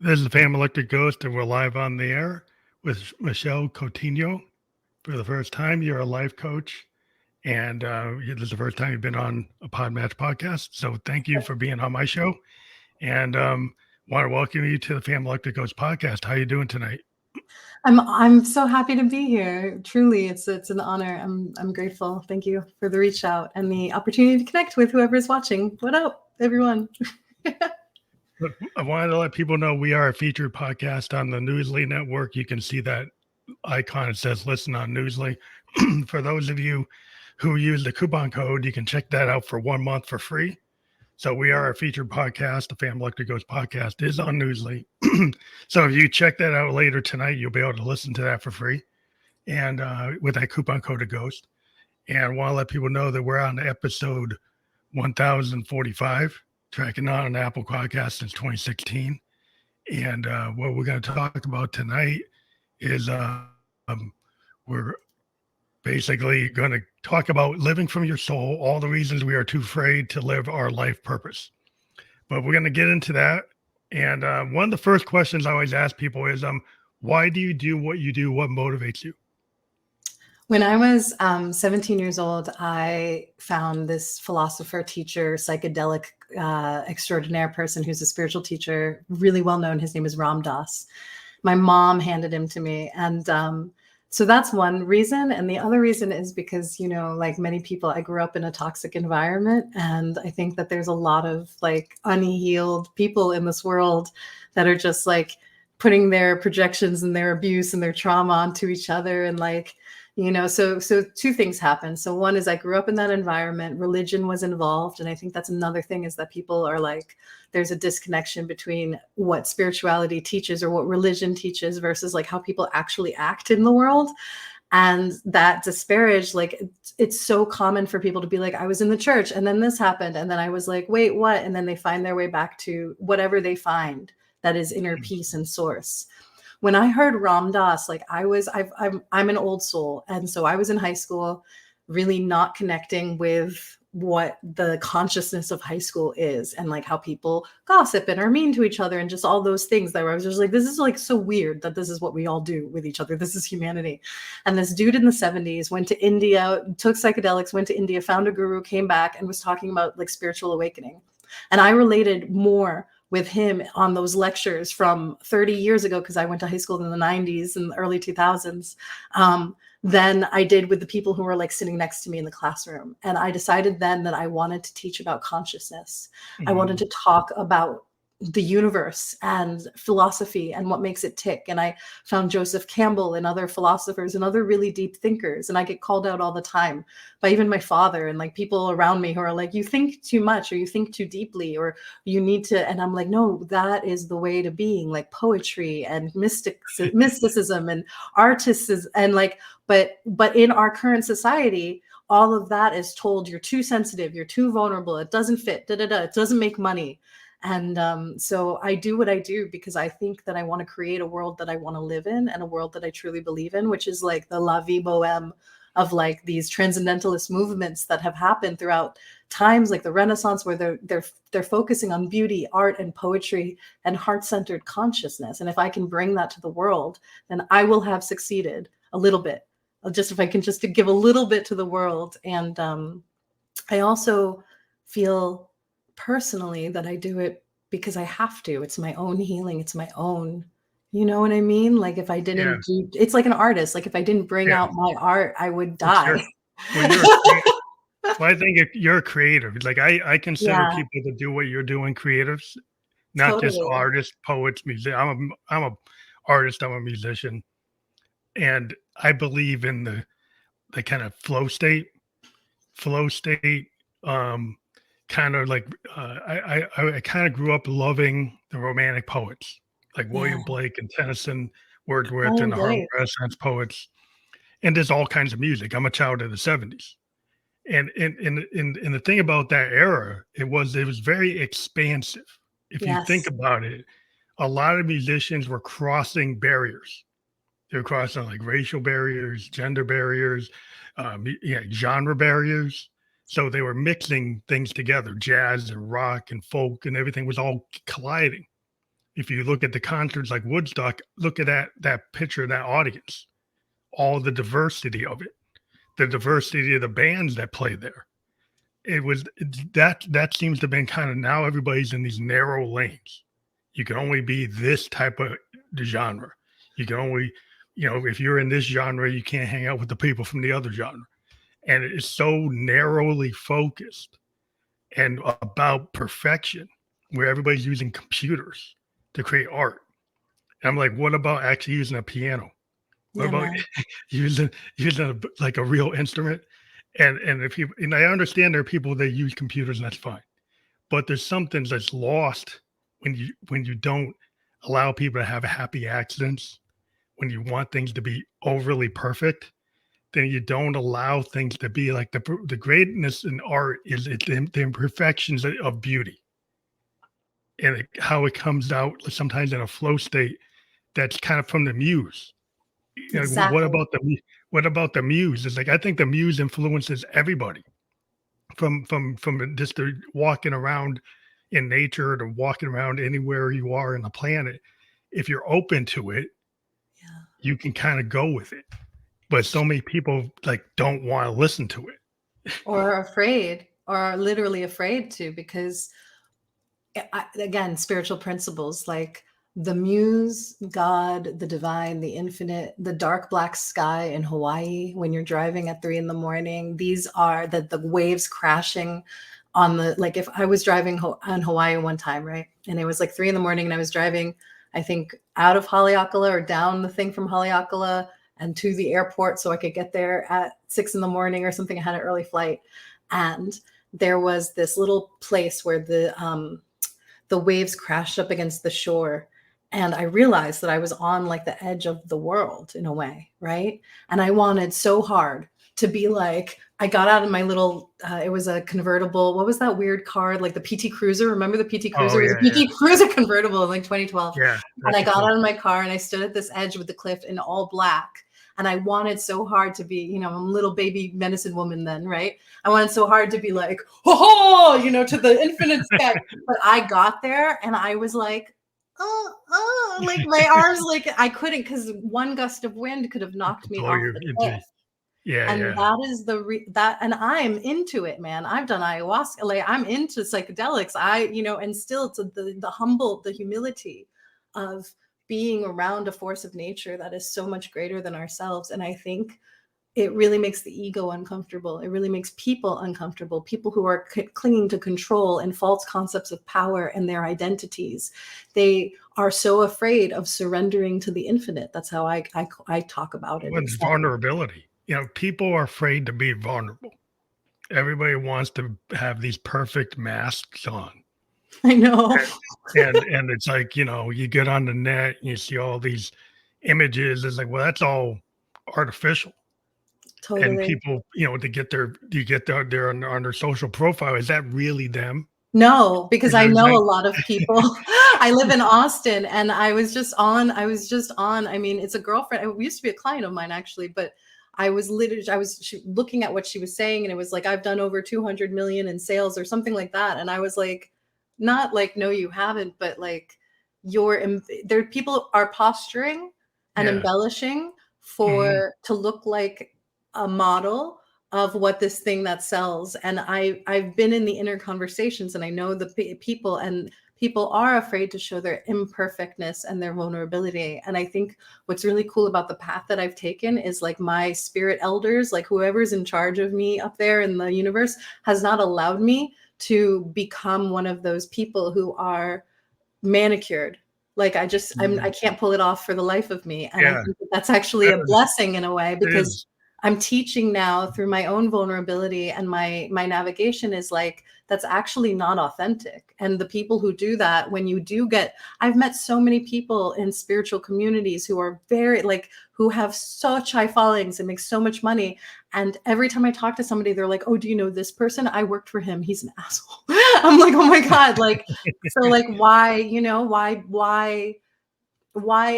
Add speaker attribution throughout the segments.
Speaker 1: This is the Family Electric Ghost, and we're live on the air with Michelle Coutinho. For the first time, you're a life coach, and this is the first time you've been on a Podmatch podcast. So thank you for being on my show, and want to welcome you to the Family Electric Ghost podcast. How are you doing tonight?
Speaker 2: I'm so happy to be here. Truly, it's an honor. I'm grateful. Thank you for the reach out and the opportunity to connect with whoever is watching. What up, everyone?
Speaker 1: I wanted to let people know we are a featured podcast on the Newsly Network. You can see that icon. It says listen on Newsly. For those of you who use the coupon code, you can check that out for 1 month for free. So we are a featured podcast. The Family Electric Ghost podcast is on Newsly. So if you check that out later tonight, you'll be able to listen to that for free, and with that coupon code of Ghost. And I want to let people know that we're on episode 1045, tracking on an Apple podcast since 2016. And what we're going to talk about tonight is we're basically going to talk about living from your soul, all the reasons we are too afraid to live our life purpose. But we're going to get into that. And one of the first questions I always ask people is, why do you do what you do? What motivates you?
Speaker 2: When I was 17 years old, I found this philosopher, teacher, psychedelic extraordinaire person who's a spiritual teacher, really well known. His name is Ram Dass. My mom handed him to me. And so that's one reason. And the other reason is because, you know, like many people, I grew up in a toxic environment. And I think that there's a lot of like unhealed people in this world that are just like putting their projections and their abuse and their trauma onto each other. And like, you know, so two things happen. So one is I grew up in that environment, religion was involved. And I think that's another thing, is that people are like, there's a disconnection between what spirituality teaches or what religion teaches versus like how people actually act in the world. And that disparage, like it's so common for people to be like, I was in the church and then this happened. And then I was like, wait, what? And then they find their way back to whatever they find that is inner peace and source. When I heard Ram Dass, like I'm an old soul. And so I was in high school, really not connecting with what the consciousness of high school is, and like how people gossip and are mean to each other and just all those things that I was just like, this is like so weird that this is what we all do with each other. This is humanity. And this dude in the 70s went to India, took psychedelics, went to India, found a guru, came back and was talking about like spiritual awakening. And I related more with him on those lectures from 30 years ago, because I went to high school in the 90s and the early 2000s, than I did with the people who were like sitting next to me in the classroom. And I decided then that I wanted to teach about consciousness. Mm-hmm. I wanted to talk about the universe and philosophy and what makes it tick. And I found Joseph Campbell and other philosophers and other really deep thinkers. And I get called out all the time by even my father and like people around me who are like, you think too much, or you think too deeply, or you need to. And I'm like, no, that is the way to being, like poetry and mysticism and artists and like, but in our current society, all of that is told, you're too sensitive, you're too vulnerable, it doesn't fit, it doesn't make money. And so I do what I do because I think that I want to create a world that I want to live in, and a world that I truly believe in, which is like the la vie boheme of like these transcendentalist movements that have happened throughout times, like the Renaissance, where they're focusing on beauty, art, and poetry and heart-centered consciousness. And if I can bring that to the world, then I will have succeeded a little bit. Just if I can just to give a little bit to the world. And I also feel personally that I do it because I have to. It's my own healing. It's my own, you know what I mean? Like if I didn't do, it's like an artist. Like if I didn't bring out my art, I would die.
Speaker 1: Well, I think you're a creator. Like I consider people that do what you're doing creatives, not just artists, poets, musicians. I'm a artist. I'm a musician, and I believe in the kind of flow state. Kind of like I kind of grew up loving the romantic poets like William Blake and Tennyson, Wordsworth, and the Harlem Renaissance poets. And there's all kinds of music. I'm a child of the 70s. And the thing about that era, it was very expansive. If you think about it, a lot of musicians were crossing barriers. They were crossing like racial barriers, gender barriers, genre barriers. So they were mixing things together, jazz and rock and folk, and everything was all colliding. If you look at the concerts like Woodstock, look at that picture, that audience, all the diversity of it, the diversity of the bands that play there. That seems to have been kind of, now everybody's in these narrow lanes. You can only be this type of genre. You can only, if you're in this genre, you can't hang out with the people from the other genre. And it's so narrowly focused and about perfection, where everybody's using computers to create art. And I'm like, what about actually using a piano? What
Speaker 2: Yeah,
Speaker 1: about
Speaker 2: man.
Speaker 1: using like a real instrument? And if you, and I understand there are people that use computers, and that's fine. But there's some things that's lost when you don't allow people to have happy accidents, when you want things to be overly perfect, then you don't allow things to be like the greatness in art is the imperfections of beauty, and how it comes out sometimes in a flow state that's kind of from the muse.
Speaker 2: Exactly.
Speaker 1: What about the muse? It's like, I think the muse influences everybody, from just the walking around in nature to walking around anywhere you are in the planet. If you're open to it,
Speaker 2: Yeah.
Speaker 1: you can kind of go with it. But so many people like don't want to listen to it.
Speaker 2: Or afraid, or are literally afraid to, because again, spiritual principles like the muse, God, the divine, the infinite, the dark black sky in Hawaii when you're driving at 3 a.m. These are the waves crashing on the, like, if I was driving on Hawaii one time, right? And it was like 3 a.m. and I was driving, I think, out of Haleakala or down the thing from Haleakala and to the airport so I could get there at 6 a.m. or something. I had an early flight. And there was this little place where the waves crashed up against the shore. And I realized that I was on like the edge of the world in a way, right? And I wanted so hard to be like, I got out of my little, it was a convertible. What was that weird car? Like the PT Cruiser. Remember the PT Cruiser?
Speaker 1: Oh
Speaker 2: It was
Speaker 1: yeah,
Speaker 2: a PT Cruiser convertible in like 2012.
Speaker 1: yeah.
Speaker 2: And
Speaker 1: That's
Speaker 2: I
Speaker 1: a
Speaker 2: got
Speaker 1: cool.
Speaker 2: out of my car and I stood at this edge with the cliff in all black. And I wanted so hard to be, I'm a little baby medicine woman then, right? I wanted so hard to be like, ho, to the infinite sky. But I got there and I was like, like my arms, like I couldn't, because one gust of wind could have knocked me
Speaker 1: Blow
Speaker 2: off
Speaker 1: you
Speaker 2: the
Speaker 1: into,
Speaker 2: cliff.
Speaker 1: yeah,
Speaker 2: And
Speaker 1: yeah.
Speaker 2: that is and I'm into it, man. I've done ayahuasca, like I'm into psychedelics. And still to the humility of being around a force of nature that is so much greater than ourselves. And I think it really makes the ego uncomfortable. It really makes people uncomfortable. People who are clinging to control and false concepts of power and their identities. They are so afraid of surrendering to the infinite. That's how I talk about it.
Speaker 1: It's
Speaker 2: It's like,
Speaker 1: vulnerability. People are afraid to be vulnerable. Everybody wants to have these perfect masks on.
Speaker 2: I know.
Speaker 1: And it's like, you get on the net and you see all these images. It's like, well, that's all artificial. And
Speaker 2: Totally.
Speaker 1: people, their on their social profile. Is that really them?
Speaker 2: No, because
Speaker 1: Is
Speaker 2: I
Speaker 1: there
Speaker 2: know
Speaker 1: like,
Speaker 2: a lot of people. I live in Austin and I was just on, I mean, it's a girlfriend. It used to be a client of mine actually, but I was looking at what she was saying and it was like, I've done over 200 million in sales or something like that. And I was like, not like, no, you haven't, but like there people are posturing and
Speaker 1: yeah.
Speaker 2: embellishing
Speaker 1: Mhm.
Speaker 2: to look like a model of what this thing that sells. And I've been in the inner conversations and I know the people, and people are afraid to show their imperfectness and their vulnerability. And I think what's really cool about the path that I've taken is like my spirit elders, like whoever's in charge of me up there in the universe, has not allowed me to become one of those people who are manicured. Like I can't pull it off for the life of me. And I
Speaker 1: Yeah.
Speaker 2: think that's actually
Speaker 1: That
Speaker 2: a blessing in a way,
Speaker 1: it
Speaker 2: because
Speaker 1: is.
Speaker 2: I'm teaching now through my own vulnerability, and my navigation is like, that's actually not authentic. And the people who do that, when you do get, I've met so many people in spiritual communities who are very like, who have such high followings and make so much money. And every time I talk to somebody, they're like, oh, do you know this person? I worked for him. He's an asshole. I'm like, oh my God. Like, so like, why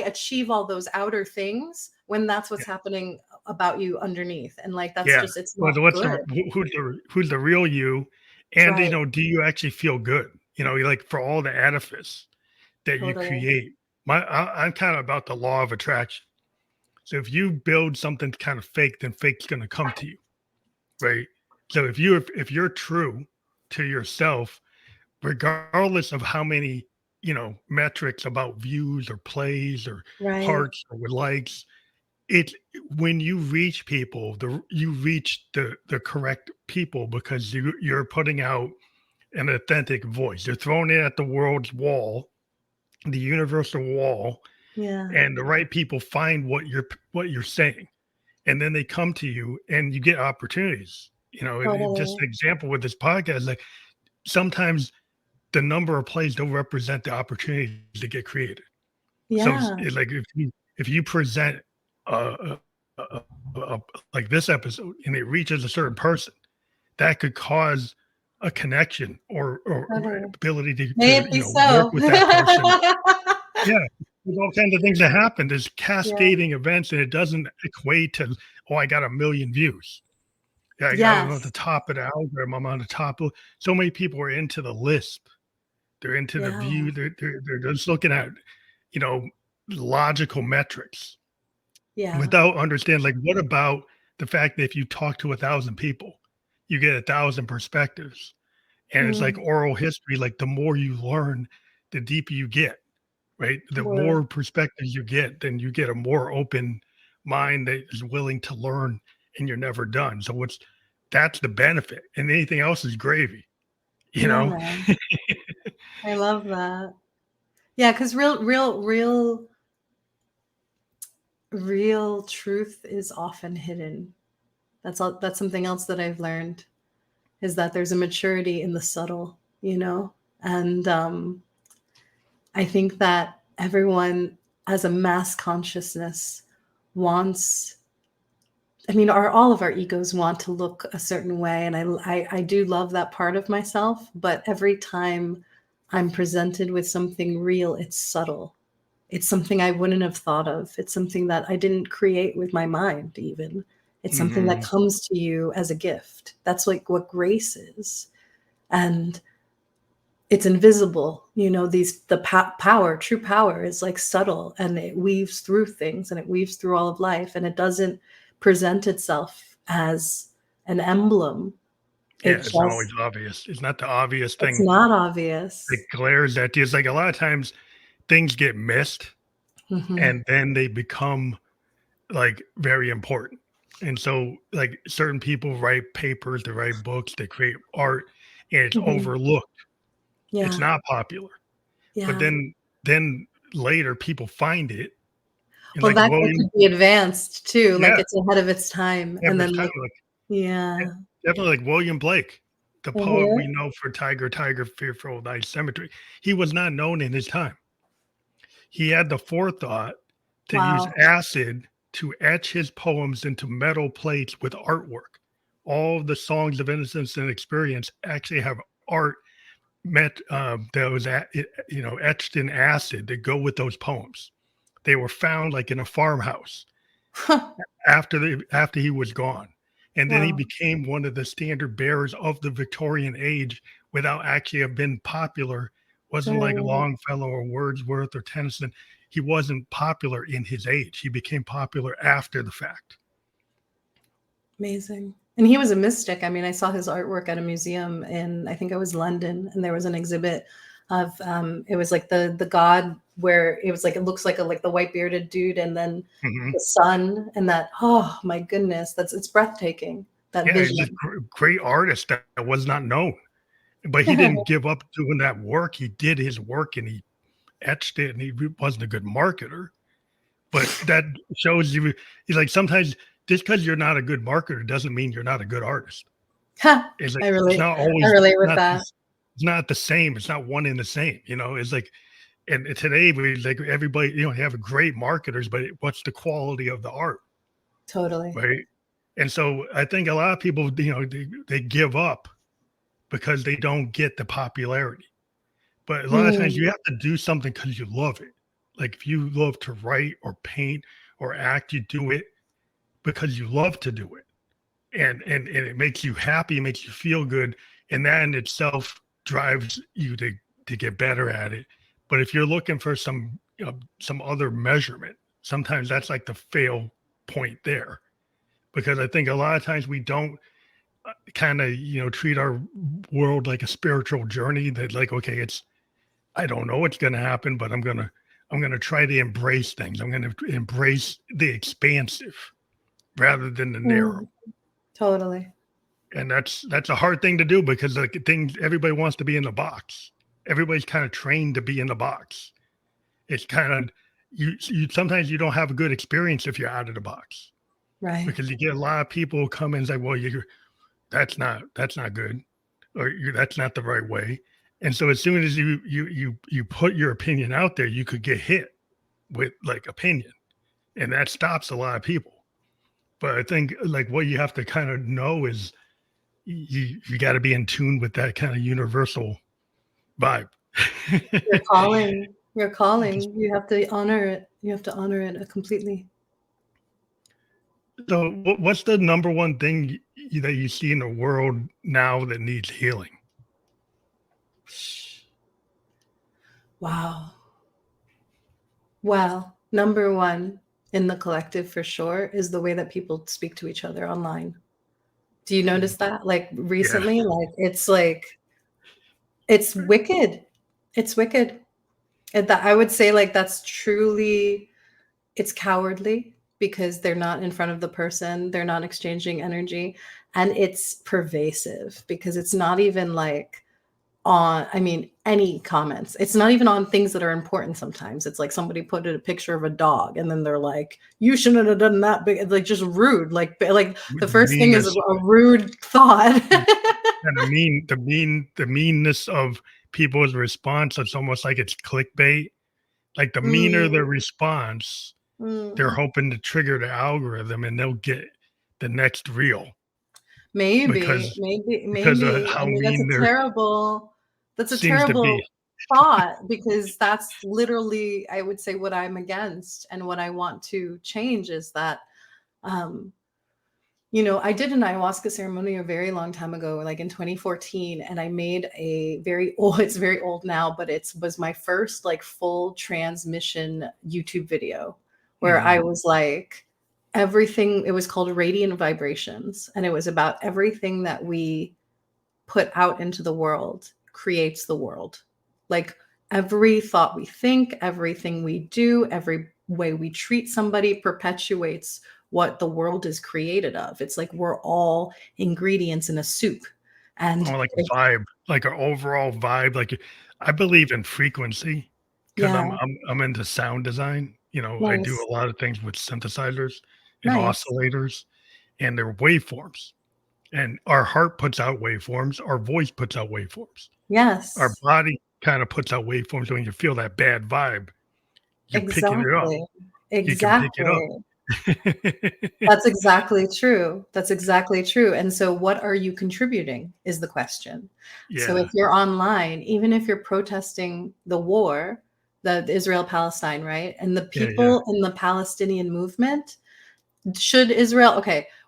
Speaker 2: achieve all those outer things when that's what's happening about you underneath? And like, that's
Speaker 1: Yeah.
Speaker 2: just, it's
Speaker 1: Well,
Speaker 2: not good.
Speaker 1: who's the real you? And,
Speaker 2: Right.
Speaker 1: do you actually feel good? Like for all the edifice, that you
Speaker 2: Totally.
Speaker 1: create. I'm kind of about the law of attraction. So if you build something kind of fake, then fake's going to come to you, right? So if you're true to yourself, regardless of how many metrics about views or plays or
Speaker 2: Right.
Speaker 1: hearts or likes, it when you reach people, you reach the correct people because you're putting out an authentic voice. You're throwing it at the world's wall, the universal wall,
Speaker 2: Yeah.
Speaker 1: and the right people find what you're saying, and then they come to you, and you get opportunities. Just
Speaker 2: Totally.
Speaker 1: an example with this podcast, like sometimes the number of plays don't represent the opportunities to get created. So,
Speaker 2: Yeah.
Speaker 1: like if you present uh, uh, uh, like this episode and it reaches a certain person, that could cause a connection or
Speaker 2: Totally.
Speaker 1: ability
Speaker 2: May
Speaker 1: to
Speaker 2: it be
Speaker 1: work
Speaker 2: so.
Speaker 1: with that person. Yeah, there's all kinds of things that happen. There's
Speaker 2: Yeah.
Speaker 1: cascading events, and it doesn't equate to, oh, I got a million views. Yeah, I'm at the
Speaker 2: Yes.
Speaker 1: top of the algorithm. I'm on the top of. So many people are into the lisp. They're into the
Speaker 2: Yeah.
Speaker 1: view. They're just looking at, you know, logical metrics
Speaker 2: Yeah.
Speaker 1: without understanding. Like, what about the fact that if you talk to 1,000 people, you get 1,000 perspectives, and it's like
Speaker 2: Mm.
Speaker 1: oral history. Like, the more you learn, the deeper you get. Right? The
Speaker 2: Word.
Speaker 1: more perspectives you get, then you get a more open mind that is willing to learn, and you're never done. So that's the benefit, and anything else is gravy. You
Speaker 2: Yeah,
Speaker 1: know?
Speaker 2: man. I love that. Yeah, because real truth is often hidden. That's something else that I've learned, is that there's a maturity in the subtle, and I think that everyone as a mass consciousness wants, all of our egos want to look a certain way, and I do love that part of myself, but every time I'm presented with something real, it's subtle. It's something I wouldn't have thought of. It's something that I didn't create with my mind even. It's something that
Speaker 1: Mhm.
Speaker 2: comes to you as a gift. That's like what grace is. And it's invisible. Power, true power is like subtle, and it weaves through things, and it weaves through all of life, and it doesn't present itself as an emblem.
Speaker 1: Yeah,
Speaker 2: It
Speaker 1: it's not
Speaker 2: just,
Speaker 1: always obvious. It's not the obvious
Speaker 2: it's
Speaker 1: thing
Speaker 2: not
Speaker 1: that
Speaker 2: obvious.
Speaker 1: glares at you. It's like a lot of times things get missed,
Speaker 2: Hmm.
Speaker 1: and then they become like very important. And so, like, certain people write papers, they write books, they create art, and it's
Speaker 2: Hmm.
Speaker 1: overlooked. It's
Speaker 2: Yeah.
Speaker 1: not popular. But
Speaker 2: Yeah.
Speaker 1: then later people find it, and
Speaker 2: Well,
Speaker 1: like
Speaker 2: that
Speaker 1: William,
Speaker 2: could be advanced too, like
Speaker 1: yeah,
Speaker 2: it's ahead of its time, and
Speaker 1: every
Speaker 2: then,
Speaker 1: time,
Speaker 2: like,
Speaker 1: like, yeah,
Speaker 2: yeah.
Speaker 1: definitely like William Blake, the poet we
Speaker 2: Mhm.
Speaker 1: know for Tiger, Tiger, Fearful Night Cemetery. He was not known in his time. He had the forethought to use
Speaker 2: Wow.
Speaker 1: acid to etch his poems into metal plates with artwork. All of the songs of innocence and experience actually have art that was etched in acid to go with those poems. They were found like in a farmhouse after he was gone, and then he
Speaker 2: Wow.
Speaker 1: became one of the standard bearers of the Victorian age without actually have been popular. Wasn't like
Speaker 2: Right.
Speaker 1: Longfellow or Wordsworth or Tennyson. He wasn't popular in his age. He became popular after the fact.
Speaker 2: Amazing. And he was a mystic. I saw his artwork at a museum in, I think it was London, and there was an exhibit of, it was like the god, where it was like, it looks like like the white bearded dude, and then
Speaker 1: Mhm.
Speaker 2: the sun, and that, oh my goodness, it's breathtaking, that
Speaker 1: Yeah, he's a
Speaker 2: vision.
Speaker 1: great artist that was not known, but he didn't give up doing that work. He did his work and he etched it, and he wasn't a good marketer. But that shows you, he's like, sometimes just because you're not a good marketer doesn't mean you're not a good artist. It's like
Speaker 2: I
Speaker 1: it's
Speaker 2: relate.
Speaker 1: not
Speaker 2: I
Speaker 1: always
Speaker 2: relate with
Speaker 1: not
Speaker 2: that.
Speaker 1: it's not the same. It's not one and the same. It's like, and today we like everybody, you have great marketers, but what's the quality of the art,
Speaker 2: Totally.
Speaker 1: right? And so I think a lot of people, they give up because they don't get the popularity. But a lot of times
Speaker 2: Hmm.
Speaker 1: you have to do something because you love it. Like if you love to write or paint or act, you do it because you love to do it. And it makes you happy, it makes you feel good. And that in itself drives you to get better at it. But if you're looking for some some other measurement, sometimes that's like the fail point there, because I think a lot of times we don't kind of treat our world like a spiritual journey. That like, okay, it's I don't know what's going to happen, but I'm gonna try to embrace things. I'm gonna embrace the expansive rather than the narrow.
Speaker 2: Totally.
Speaker 1: And that's a hard thing to do, because like things everybody wants to be in the box. Everybody's kind of trained to be in the box. It's kind of you sometimes you don't have a good experience if you're out of the box,
Speaker 2: Right.
Speaker 1: because you get a lot of people who come in and say, well, that's not good, or that's not the right way. And so as soon as you put your opinion out there, you could get hit with like opinion, and that stops a lot of people. But I think like what you have to kind of know is you got to be in tune with that kind of universal vibe.
Speaker 2: You're calling. You're calling. You have to honor it. You have to honor it completely.
Speaker 1: So what's the number one thing that you see in the world now that needs healing?
Speaker 2: Wow. Well, number one in the collective for sure is the way that people speak to each other online. Do you notice that? Like recently, it's wicked. It's wicked. I would say like that's truly, it's cowardly because they're not in front of the person. They're not exchanging energy. And it's pervasive because it's not even like any comments. It's not even on things that are important sometimes. It's like somebody put a picture of a dog and then they're like, you shouldn't have done that big. Like just rude. Like the first thing is a rude thought.
Speaker 1: And the meanness of people's response, it's almost like it's clickbait. Like the meaner the response, they're hoping to trigger the algorithm and they'll get the next reel.
Speaker 2: Maybe
Speaker 1: because of how mean
Speaker 2: that's a terrible thought, because that's literally, I would say, what I'm against and what I want to change is that, I did an ayahuasca ceremony a very long time ago, like in 2014, and I made it's very old now, but it was my first like full transmission YouTube video where I was like, everything, it was called Radiant Vibrations, and it was about everything that we put out into the world creates the world. Like every thought we think, everything we do, every way we treat somebody perpetuates what the world is created of. It's like we're all ingredients in a soup. And
Speaker 1: like a vibe, like an overall vibe. Like I believe in frequency because I'm into sound design. I do a lot of things with synthesizers and oscillators, and they're waveforms. And our heart puts out waveforms. Our voice puts out waveforms.
Speaker 2: Yes.
Speaker 1: Our body kind of puts out waveforms. When you feel that bad vibe, you're picking it up.
Speaker 2: Exactly.
Speaker 1: You can pick it up.
Speaker 2: That's exactly true. That's exactly true. And so what are you contributing is the question. Yeah. So if you're online, even if you're protesting the war, the Israel-Palestine, right? And the people in the Palestinian movement,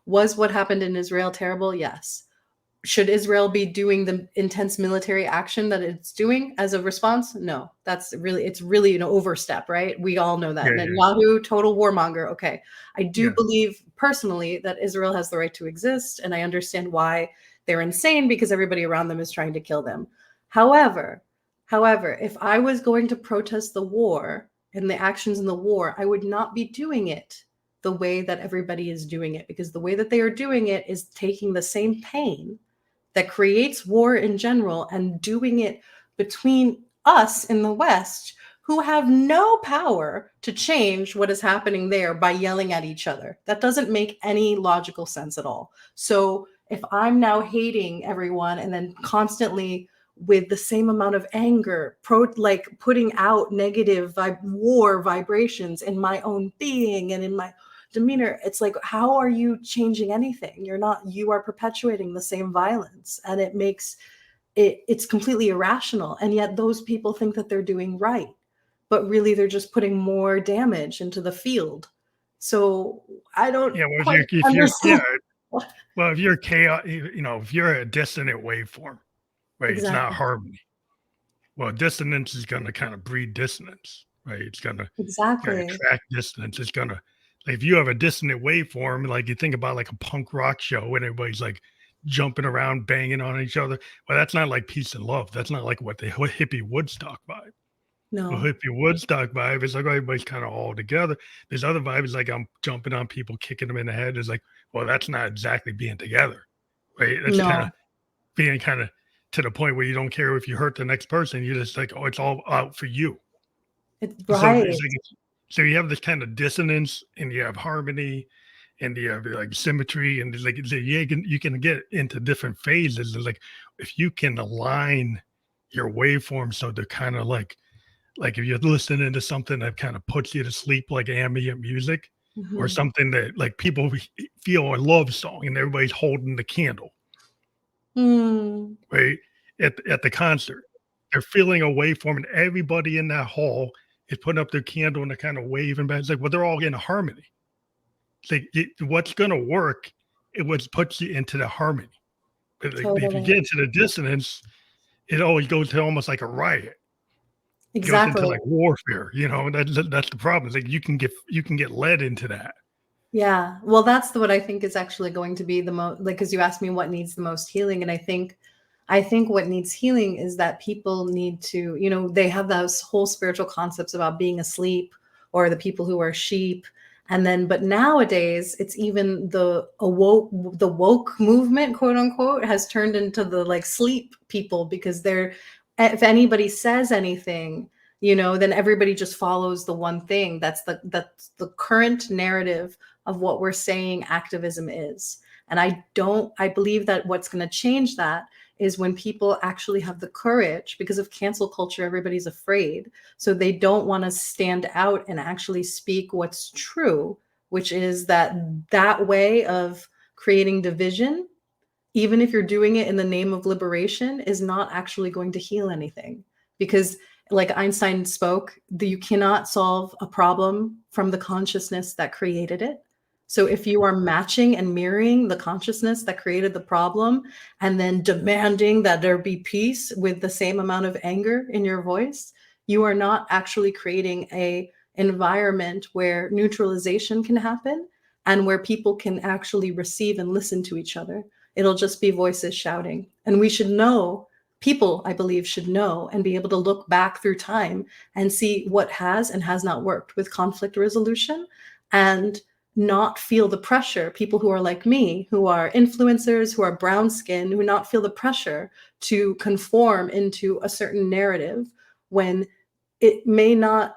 Speaker 2: was what happened in Israel terrible? Yes. Should Israel be doing the intense military action that it's doing as a response? No, it's really an overstep, right? We all know that. Netanyahu, total warmonger. Okay. I do believe personally that Israel has the right to exist, and I understand why they're insane, because everybody around them is trying to kill them. However, if I was going to protest the war and the actions in the war, I would not be doing it the way that everybody is doing it, because the way that they are doing it is taking the same pain that creates war in general and doing it between us in the West, who have no power to change what is happening there by yelling at each other. That doesn't make any logical sense at all. So if I'm now hating everyone and then constantly with the same amount of anger, putting out negative war vibrations in my own being and in my demeanor, it's like, how are you changing anything? You are perpetuating the same violence, and it makes it's completely irrational. And yet those people think that they're doing right, but really they're just putting more damage into the field. So I don't understand.
Speaker 1: If you're chaos, if you're a dissonant waveform, right? Exactly. It's not harmony. Well, dissonance is going to kind of breed dissonance, right? It's going to
Speaker 2: Exactly.
Speaker 1: attract dissonance. It's going to, like, if you have a dissonant waveform, like you think about like a punk rock show and everybody's like jumping around, banging on each other. Well, that's not like peace and love. That's not like what the hippie Woodstock vibe. The
Speaker 2: No.
Speaker 1: hippie Woodstock vibe is like everybody's kind of all together. There's other vibes like I'm jumping on people, kicking them in the head. It's like, well, that's not exactly being together, right? That's kind of
Speaker 2: No.
Speaker 1: being kind of to the point where you don't care if you hurt the next person. You're just like, oh, it's all out for you.
Speaker 2: It's
Speaker 1: So
Speaker 2: right.
Speaker 1: it's like, so you have this kind of dissonance, and you have harmony, and you have like symmetry, and it's like so you can get into different phases. It's like if you can align your waveform so they're kind of like if you're listening to something that kind of puts you to sleep, like ambient music, or
Speaker 2: Mhm.
Speaker 1: something that like people feel a love song, and everybody's holding the candle,
Speaker 2: Mm.
Speaker 1: right? At the concert. They're feeling a waveform, and everybody in that hall is putting up their candle and they're kind of waving back. It's like, well, they're all in harmony. It's like what's gonna work, it what puts you into the harmony. But like, if you get
Speaker 2: Totally.
Speaker 1: into the dissonance, it always goes to almost like a riot. It goes into
Speaker 2: Exactly.
Speaker 1: like warfare, that's the problem. It's like you can get led into that.
Speaker 2: Yeah. Well, that's what I think is actually going to be the most, like, because you asked me what needs the most healing. And I think what needs healing is that people need to, they have those whole spiritual concepts about being asleep, or the people who are sheep. And then, but nowadays it's even the woke movement, quote unquote, has turned into the like sleep people, because if anybody says anything, then everybody just follows the one thing. That's the current narrative of what we're saying activism is. And I believe that what's going to change that is when people actually have the courage. Because of cancel culture, everybody's afraid. So they don't want to stand out and actually speak what's true, which is that way of creating division, even if you're doing it in the name of liberation, is not actually going to heal anything. Because like Einstein spoke, you cannot solve a problem from the consciousness that created it. So if you are matching and mirroring the consciousness that created the problem, and then demanding that there be peace with the same amount of anger in your voice, you are not actually creating a environment where neutralization can happen, and where people can actually receive and listen to each other. It'll just be voices shouting. And we should know, people, I believe, should know and be able to look back through time and see what has and has not worked with conflict resolution, and not feel the pressure. People who are like me, who are influencers, who are brown skinned, who not feel the pressure to conform into a certain narrative when it may not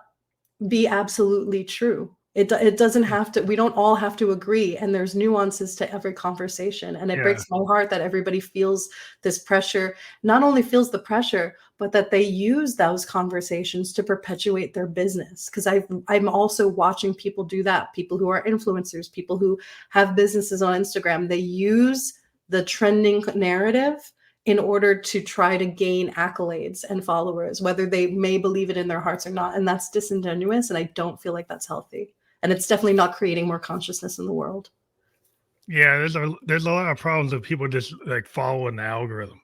Speaker 2: be absolutely true. It doesn't have to, we don't all have to agree, and there's nuances to every conversation. And it
Speaker 1: Yeah.
Speaker 2: breaks my heart that everybody feels this pressure, not only feels the pressure, but that they use those conversations to perpetuate their business. Because I'm also watching people do that. People who are influencers, people who have businesses on Instagram, they use the trending narrative in order to try to gain accolades and followers, whether they may believe it in their hearts or not. And that's disingenuous. And I don't feel like that's healthy. And it's definitely not creating more consciousness in the world.
Speaker 1: Yeah, there's a lot of problems with people just like following the algorithm.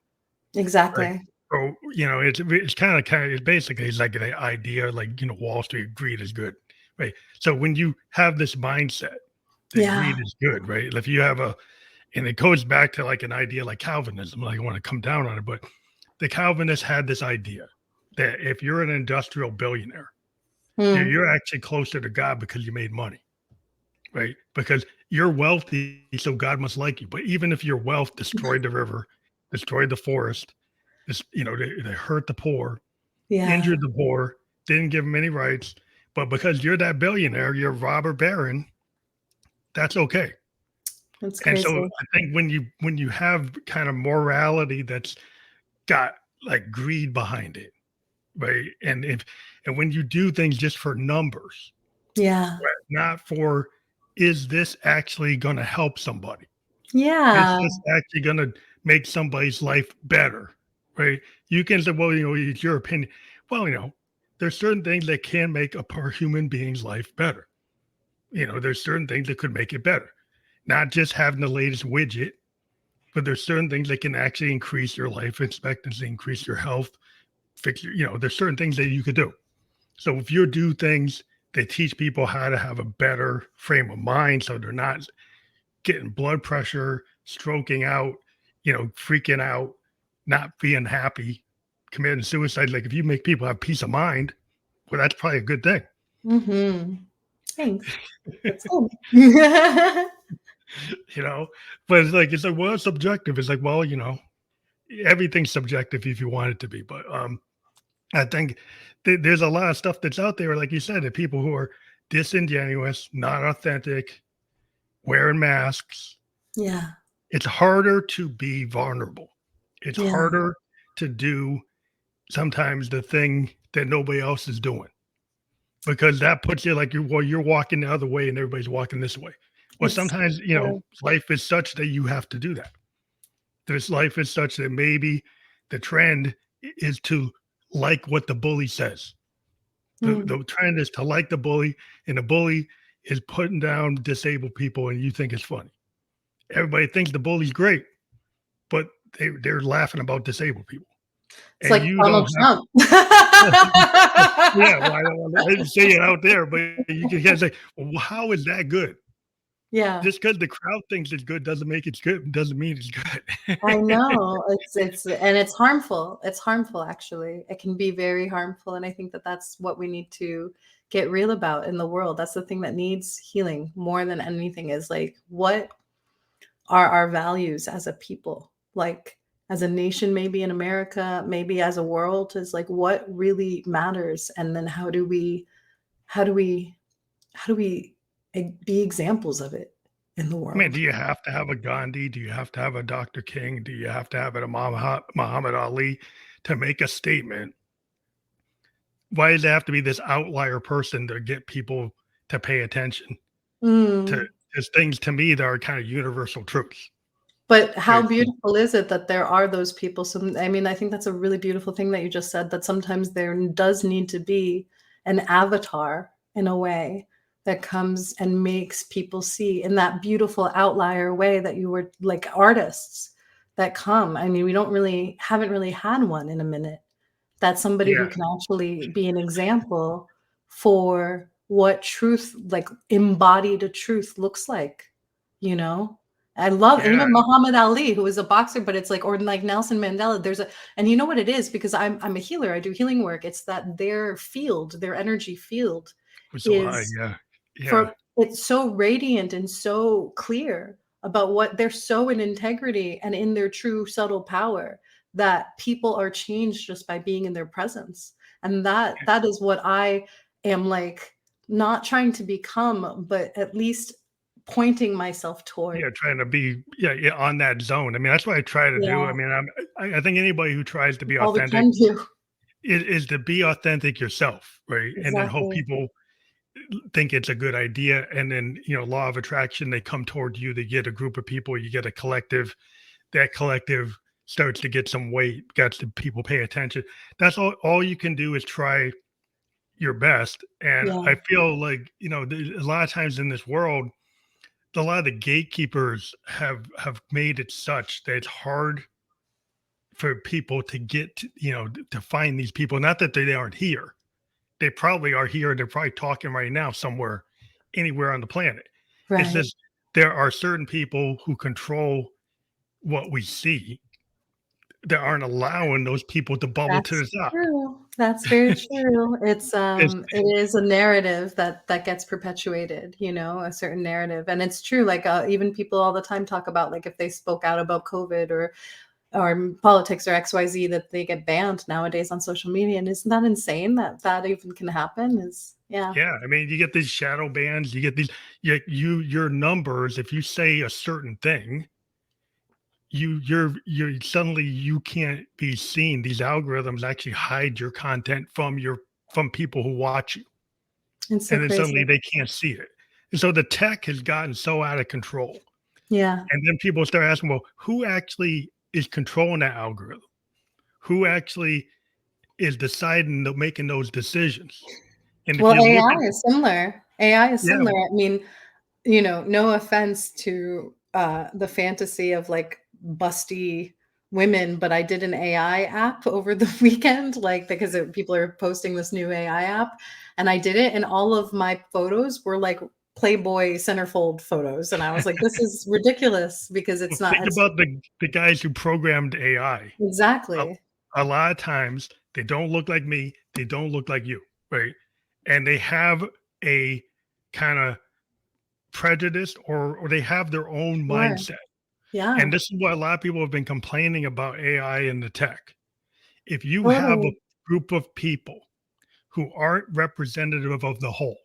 Speaker 1: Like,
Speaker 2: Exactly.
Speaker 1: oh, it's kind of it's basically it's like the idea, like, Wall Street, greed is good, right? So when you have this mindset that
Speaker 2: Yeah.
Speaker 1: greed is good, right? If you have and it goes back to like an idea like Calvinism. Like, I want to come down on it, but the Calvinists had this idea that if you're an industrial billionaire,
Speaker 2: Mm.
Speaker 1: you're actually closer to God because you made money, right? Because you're wealthy, so God must like you. But even if your wealth destroyed the river, destroyed the forest, they hurt the poor,
Speaker 2: Yeah.
Speaker 1: injured the poor, didn't give them any rights, but because you're that billionaire, you're robber baron, that's okay.
Speaker 2: That's
Speaker 1: And so
Speaker 2: crazy.
Speaker 1: I think when you have kind of morality that's got like greed behind it, right? And when you do things just for numbers,
Speaker 2: Yeah.
Speaker 1: right? Not for, is this actually going to help somebody? Is
Speaker 2: Yeah.
Speaker 1: this actually going to make somebody's life better? Right? You can say, well, it's your opinion. Well, there's certain things that can make a per human being's life better. There's certain things that could make it better. Not just having the latest widget, but there's certain things that can actually increase your life expectancy, increase your health, fix your, there's certain things that you could do. So if you do things that teach people how to have a better frame of mind, so they're not getting blood pressure, stroking out, freaking out, not being happy, committing suicide. Like if you make people have peace of mind, well, that's probably a good thing.
Speaker 2: Mm-hmm. Thanks. That's cool.
Speaker 1: But it's like, well, it's subjective. It's like, well, everything's subjective if you want it to be. But I think there's a lot of stuff that's out there, like you said, that people who are disingenuous, not authentic, wearing masks.
Speaker 2: Yeah.
Speaker 1: It's harder to be vulnerable. It's
Speaker 2: Yeah.
Speaker 1: harder to do sometimes the thing that nobody else is doing, because that puts you like you're walking the other way and everybody's walking this way. Well, sometimes, life is such that you have to do that. This life is such that maybe the trend is to like what the bully says. The trend is to like the bully, and the bully is putting down disabled people, and you think it's funny. Everybody thinks the bully's great, but they're laughing about disabled people.
Speaker 2: It's like Donald Trump.
Speaker 1: Yeah, well, I didn't say it out there, but you can say, well, how is that good?
Speaker 2: Yeah.
Speaker 1: Just because the crowd thinks it's good doesn't make it good. Doesn't mean it's good.
Speaker 2: I know it's harmful. It's harmful, actually. It can be very harmful. And I think that that's what we need to get real about in the world. That's the thing that needs healing more than anything, is like, what are our values as a people? Like, as a nation, maybe in America, maybe as a world, is like, what really matters? And then how do we be examples of it in the world?
Speaker 1: I mean, do you have to have a Gandhi? Do you have to have a Dr. King? Do you have to have a Muhammad Ali to make a statement? Why does it have to be this outlier person to get people to pay attention to just things, to me, that are kind of universal truths?
Speaker 2: But how beautiful is it that there are those people? I mean, I think that's a really beautiful thing that you just said, that sometimes there does need to be an avatar, in a way, that comes and makes people see in that beautiful outlier way that you were, like, artists that come. I mean, we haven't really had one in a minute. That's somebody who can actually be an example for what truth, like embodied truth, looks like, I love, and even Muhammad Ali, who is a boxer, but it's like, or like Nelson Mandela, and you know what it is, because I'm a healer, I do healing work. It's that their field, their energy field is it's so radiant and so clear about what they're, so in integrity and in their true subtle power, that people are changed just by being in their presence. And that is what I am, like, not trying to become, but at least pointing myself toward.
Speaker 1: Trying to be on that zone. I mean, that's what I try to do. I mean, I think anybody who tries to be authentic is to be authentic yourself, right? Exactly. And then hope people think it's a good idea, and then law of attraction, they come toward you. They get a group of people, you get a collective. That collective starts to get some weight, gets the people pay attention. That's all you can do, is try your best. And I feel like a lot of times in this world, a lot of the gatekeepers have made it such that it's hard for people to get to find these people. Not that they aren't here. They probably are here. They're probably talking right now somewhere, anywhere on the planet. Right. It's just there are certain people who control what we see that aren't allowing those people to bubble to the top.
Speaker 2: True. That's very true. It is a narrative that gets perpetuated, a certain narrative. And it's true. Like, even people all the time talk about, like, if they spoke out about COVID or politics or XYZ, that they get banned nowadays on social media. And isn't that insane that even can happen? Yeah.
Speaker 1: I mean, you get these shadow bans, you get these, your numbers. If you say a certain thing, you're suddenly you can't be seen. These algorithms actually hide your content from people who watch you. And then suddenly they can't see it. And so the tech has gotten so out of control.
Speaker 2: Yeah.
Speaker 1: And then people start asking, well, who actually is controlling that algorithm? Who actually is deciding, making those decisions?
Speaker 2: And well, AI is similar. AI is similar. I mean, no offense to the fantasy of, like, busty women, but I did an AI app over the weekend, like because people are posting this new AI app, and I did it, and all of my photos were like Playboy centerfold photos, and I was like, this is ridiculous because it's
Speaker 1: Well,
Speaker 2: not.
Speaker 1: think
Speaker 2: It's
Speaker 1: about the guys who programmed AI. A,
Speaker 2: exactly.
Speaker 1: a lot of times they don't look like me, they don't look like you, right? And they have a kind of prejudice or they have their own
Speaker 2: Sure.
Speaker 1: mindset. And
Speaker 2: Yeah.
Speaker 1: this is what a lot of people have been complaining about AI and the tech. If you have a
Speaker 2: Totally.
Speaker 1: group of people who aren't representative of the whole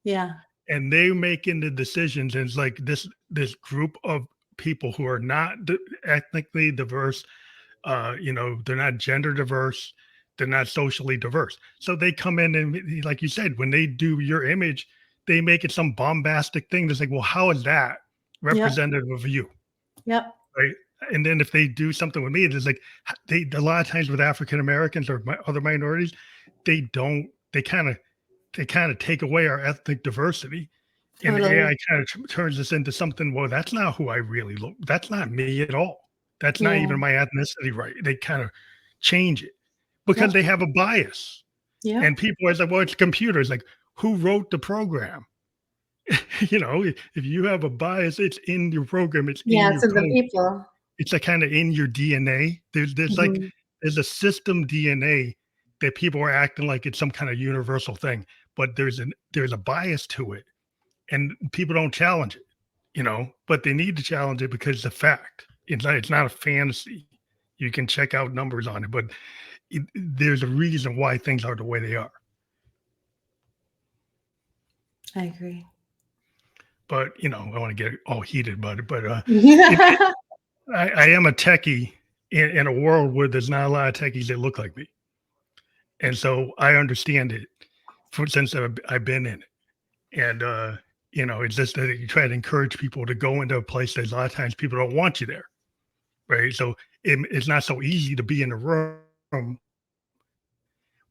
Speaker 2: Yeah.
Speaker 1: and they making the decisions, and it's like this group of people who are not ethnically diverse, they're not gender diverse, they're not socially diverse, so they come in and, like you said, when they do your image, they make it some bombastic thing that's like, well, how is that
Speaker 2: Yep.
Speaker 1: representative of you,
Speaker 2: Yep.
Speaker 1: right? And then if they do something with me, it's like they a lot of times with African Americans or other minorities, they don't they kind of take away our ethnic diversity, and the
Speaker 2: Totally.
Speaker 1: AI kind of turns this into something. Well, that's not who I really look. That's not me at all. That's not
Speaker 2: Yeah.
Speaker 1: even my ethnicity, right? They kind of change it because
Speaker 2: Yep.
Speaker 1: they have a bias.
Speaker 2: Yep.
Speaker 1: And people are like, well, it's computers. Like, who wrote the program? If you have a bias, it's in your program, it's in
Speaker 2: Yeah.
Speaker 1: your
Speaker 2: So the
Speaker 1: code.
Speaker 2: people.
Speaker 1: It's like kind of in your DNA.
Speaker 2: Mhm.
Speaker 1: There's a system DNA that people are acting like it's some kind of universal thing, but there's a bias to it, and people don't challenge it, but they need to challenge it because it's a fact. It's not a fantasy. You can check out numbers on it, but there's a reason why things are the way they are.
Speaker 2: I agree.
Speaker 1: But I want to get all heated about it. But it,
Speaker 2: Yeah.
Speaker 1: I am a techie in a world where there's not a lot of techies that look like me, and so I understand it since I've been in it. And it's just that you try to encourage people to go into a place that a lot of times people don't want you there, right? So it's not so easy to be in a room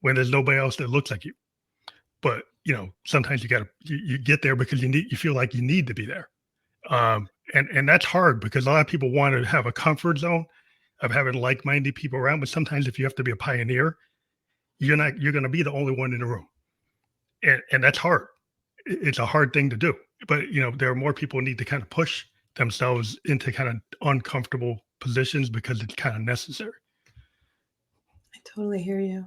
Speaker 1: when there's nobody else that looks like you. But sometimes you get there because you feel like you need to be there. And that's hard because a lot of people want to have a comfort zone of having like-minded people around. But sometimes if you have to be a pioneer, you're going to be the only one in the room, and that's hard. It's a hard thing to do. But there are more people who need to kind of push themselves into kind of uncomfortable positions because it's kind of necessary.
Speaker 2: I totally hear you.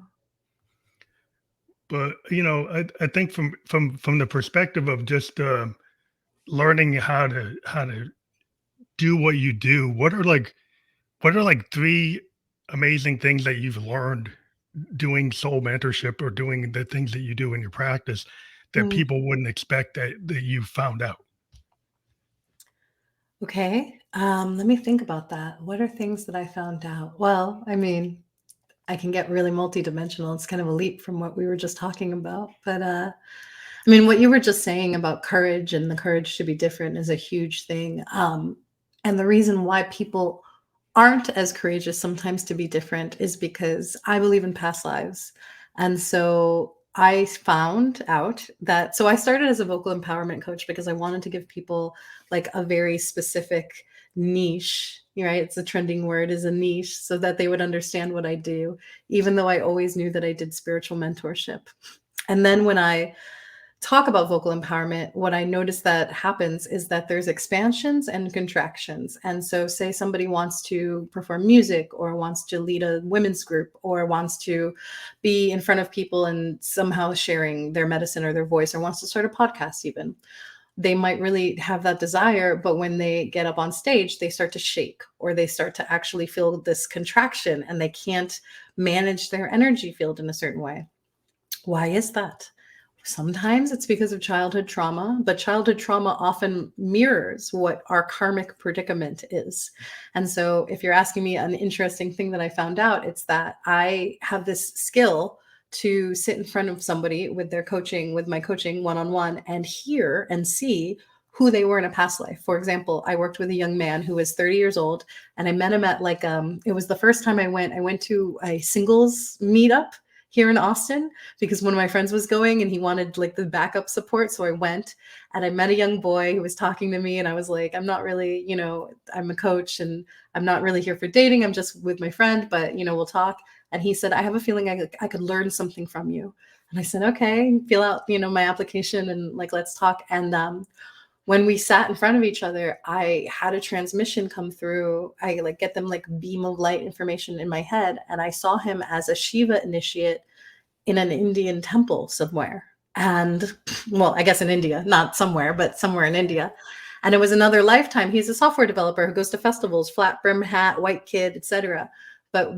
Speaker 1: But I think from the perspective of just learning how to do what you do, what are like three amazing things that you've learned doing soul mentorship or doing the things that you do in your practice that
Speaker 2: Mm.
Speaker 1: people wouldn't expect that you found out?
Speaker 2: Okay. Let me think about that. What are things that I found out? Well, I mean, I can get really multidimensional. It's kind of a leap from what we were just talking about. But I mean, what you were just saying about courage and the courage to be different is a huge thing. And the reason why people aren't as courageous sometimes to be different is because I believe in past lives. And so I found out that, so I started as a vocal empowerment coach because I wanted to give people like a very specific niche, right? It's a trending word, is a niche, so that they would understand what I do, even though I always knew that I did spiritual mentorship. And then when I talk about vocal empowerment, what I notice that happens is that there's expansions and contractions. And so, say somebody wants to perform music or wants to lead a women's group or wants to be in front of people and somehow sharing their medicine or their voice or wants to start a podcast, even. They might really have that desire, but when they get up on stage, they start to shake or they start to actually feel this contraction and they can't manage their energy field in a certain way. Why is that? Sometimes it's because of childhood trauma, but childhood trauma often mirrors what our karmic predicament is. And so, if you're asking me an interesting thing that I found out, it's that I have this skill to sit in front of somebody with their coaching, with my coaching one on one, and hear and see who they were in a past life. For example, I worked with a young man who was 30 years old, and I met him at it was the first time I went to a singles meetup. here in Austin because one of my friends was going and he wanted like the backup support. So I went and I met a young boy who was talking to me and I was like, I'm not really, I'm a coach and I'm not really here for dating. I'm just with my friend, but we'll talk. And he said, I have a feeling I could learn something from you. And I said, okay, fill out, my application and like, let's talk. And when we sat in front of each other, I had a transmission come through. I like get them like beam of light information in my head. And I saw him as a Shiva initiate in an Indian temple somewhere. And well, I guess in India, not somewhere, but somewhere in India. And it was another lifetime. He's a software developer who goes to festivals, flat brim hat, white kid, etc. But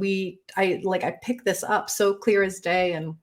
Speaker 2: I picked this up so clear as day. And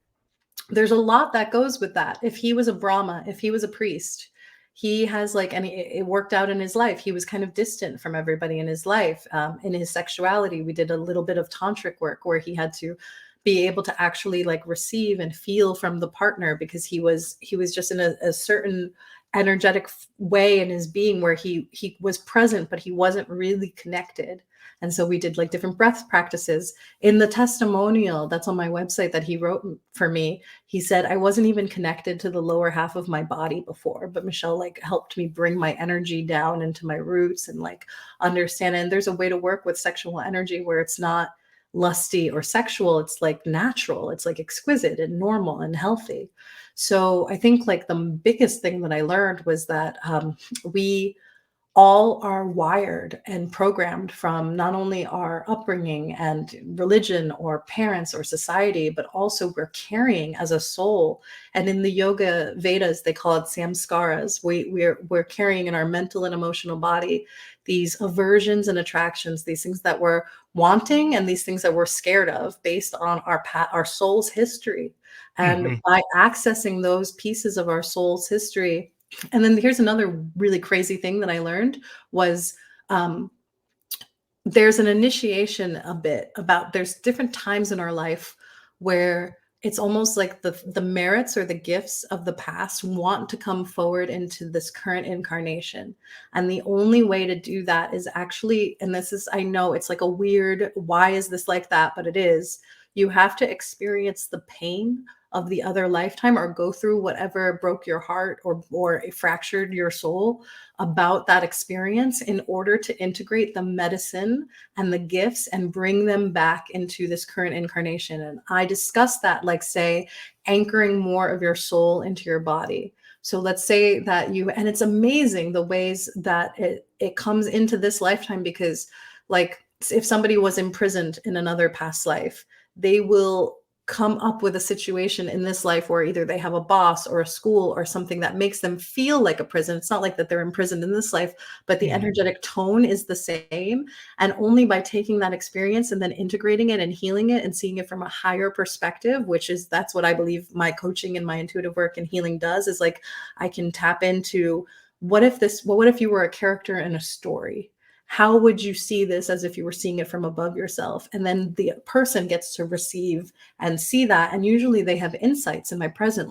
Speaker 2: there's a lot that goes with that. If he was a Brahma, if he was a priest, he has and it worked out in his life. He was kind of distant from everybody in his life. In his sexuality, we did a little bit of tantric work where he had to be able to actually receive and feel from the partner because he was just in a certain energetic way in his being where he was present, but he wasn't really connected. And so we did different breath practices. In the testimonial that's on my website that he wrote for me, he said, I wasn't even connected to the lower half of my body before, but Michelle helped me bring my energy down into my roots and understand. And there's a way to work with sexual energy where it's not lusty or sexual. It's natural. It's exquisite and normal and healthy. So I think the biggest thing that I learned was that we all are wired and programmed from not only our upbringing and religion or parents or society, but also we're carrying as a soul. And in the yoga Vedas, they call it samskaras. We're carrying in our mental and emotional body these aversions and attractions, these things that we're wanting and these things that we're scared of based on our soul's history. And by accessing those pieces of our soul's history, and then here's another really crazy thing that I learned was there's an initiation a bit about there's different times in our life where it's almost like the merits or the gifts of the past want to come forward into this current incarnation. And the only way to do that is actually, and this is, I know it's a weird, why is this like that? But it is, you have to experience the pain of the other lifetime or go through whatever broke your heart or fractured your soul about that experience in order to integrate the medicine and the gifts and bring them back into this current incarnation. And I discuss that, say anchoring more of your soul into your body. So let's say that and it's amazing the ways that it comes into this lifetime, because if somebody was imprisoned in another past life, they will come up with a situation in this life where either they have a boss or a school or something that makes them feel like a prison. It's not like that they're imprisoned in this life, but the energetic tone is the same. And only by taking that experience and then integrating it and healing it and seeing it from a higher perspective, that's what I believe my coaching and my intuitive work and healing does, is I can tap into what if you were a character in a story? How would you see this as if you were seeing it from above yourself? And then the person gets to receive and see that. And usually they have insights in my present,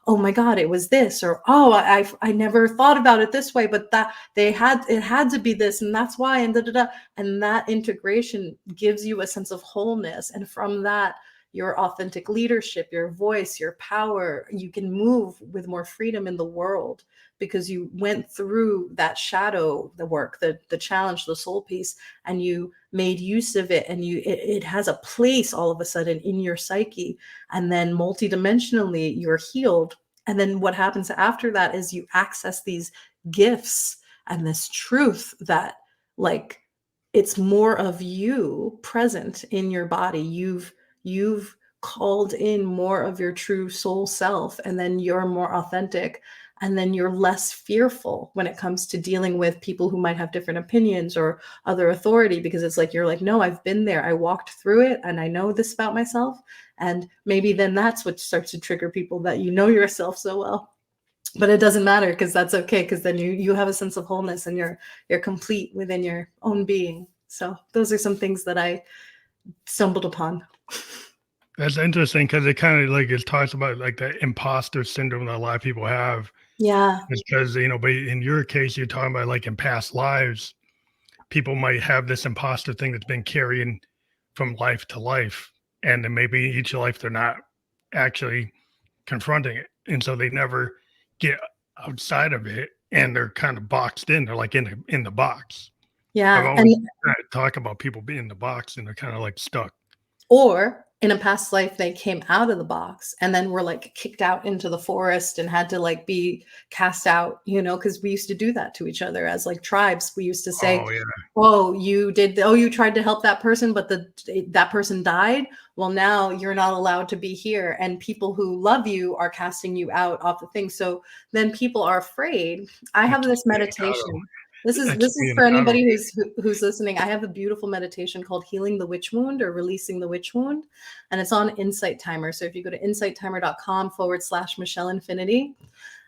Speaker 2: oh my God, it was this, or, oh, I never thought about it this way, but that it had to be this. And that's why, and And that integration gives you a sense of wholeness. And from that, your authentic leadership, your voice, your power, you can move with more freedom in the world because you went through that shadow, the work, the challenge, the soul piece, and you made use of it. And it has a place all of a sudden in your psyche. And then multidimensionally, you're healed. And then what happens after that is you access these gifts and this truth that it's more of you present in your body. You've called in more of your true soul self, and then you're more authentic, and then you're less fearful when it comes to dealing with people who might have different opinions or other authority, because it's you're no, I've been there, I walked through it, and I know this about myself. And maybe then that's what starts to trigger people, that yourself so well. But it doesn't matter, because that's okay, because then you have a sense of wholeness and you're complete within your own being. So those are some things that I stumbled upon.
Speaker 1: That's interesting, because it kind of it talks about the imposter syndrome that a lot of people have.
Speaker 2: Yeah.
Speaker 1: Because, but in your case, you're talking about in past lives, people might have this imposter thing that's been carrying from life to life. And then maybe each life they're not actually confronting it. And so they never get outside of it, and they're kind of boxed in. They're like in the box. I've
Speaker 2: Yeah.
Speaker 1: always talk about people being in the box and they're kind of like stuck.
Speaker 2: Or in a past life, they came out of the box and then were like kicked out into the forest and had to like be cast out, you know, because we used to do that to each other as like tribes. We used to say,
Speaker 1: Oh yeah.
Speaker 2: oh, you tried to help that person, but that person died. Well, now you're not allowed to be here. And people who love you are casting you out off the thing. So then people are afraid. I have this meditation. This is for anybody who's listening. I have a beautiful meditation called Healing the Witch Wound or Releasing the Witch Wound. And it's on Insight Timer. So if you go to insighttimer.com/Michelle Infinity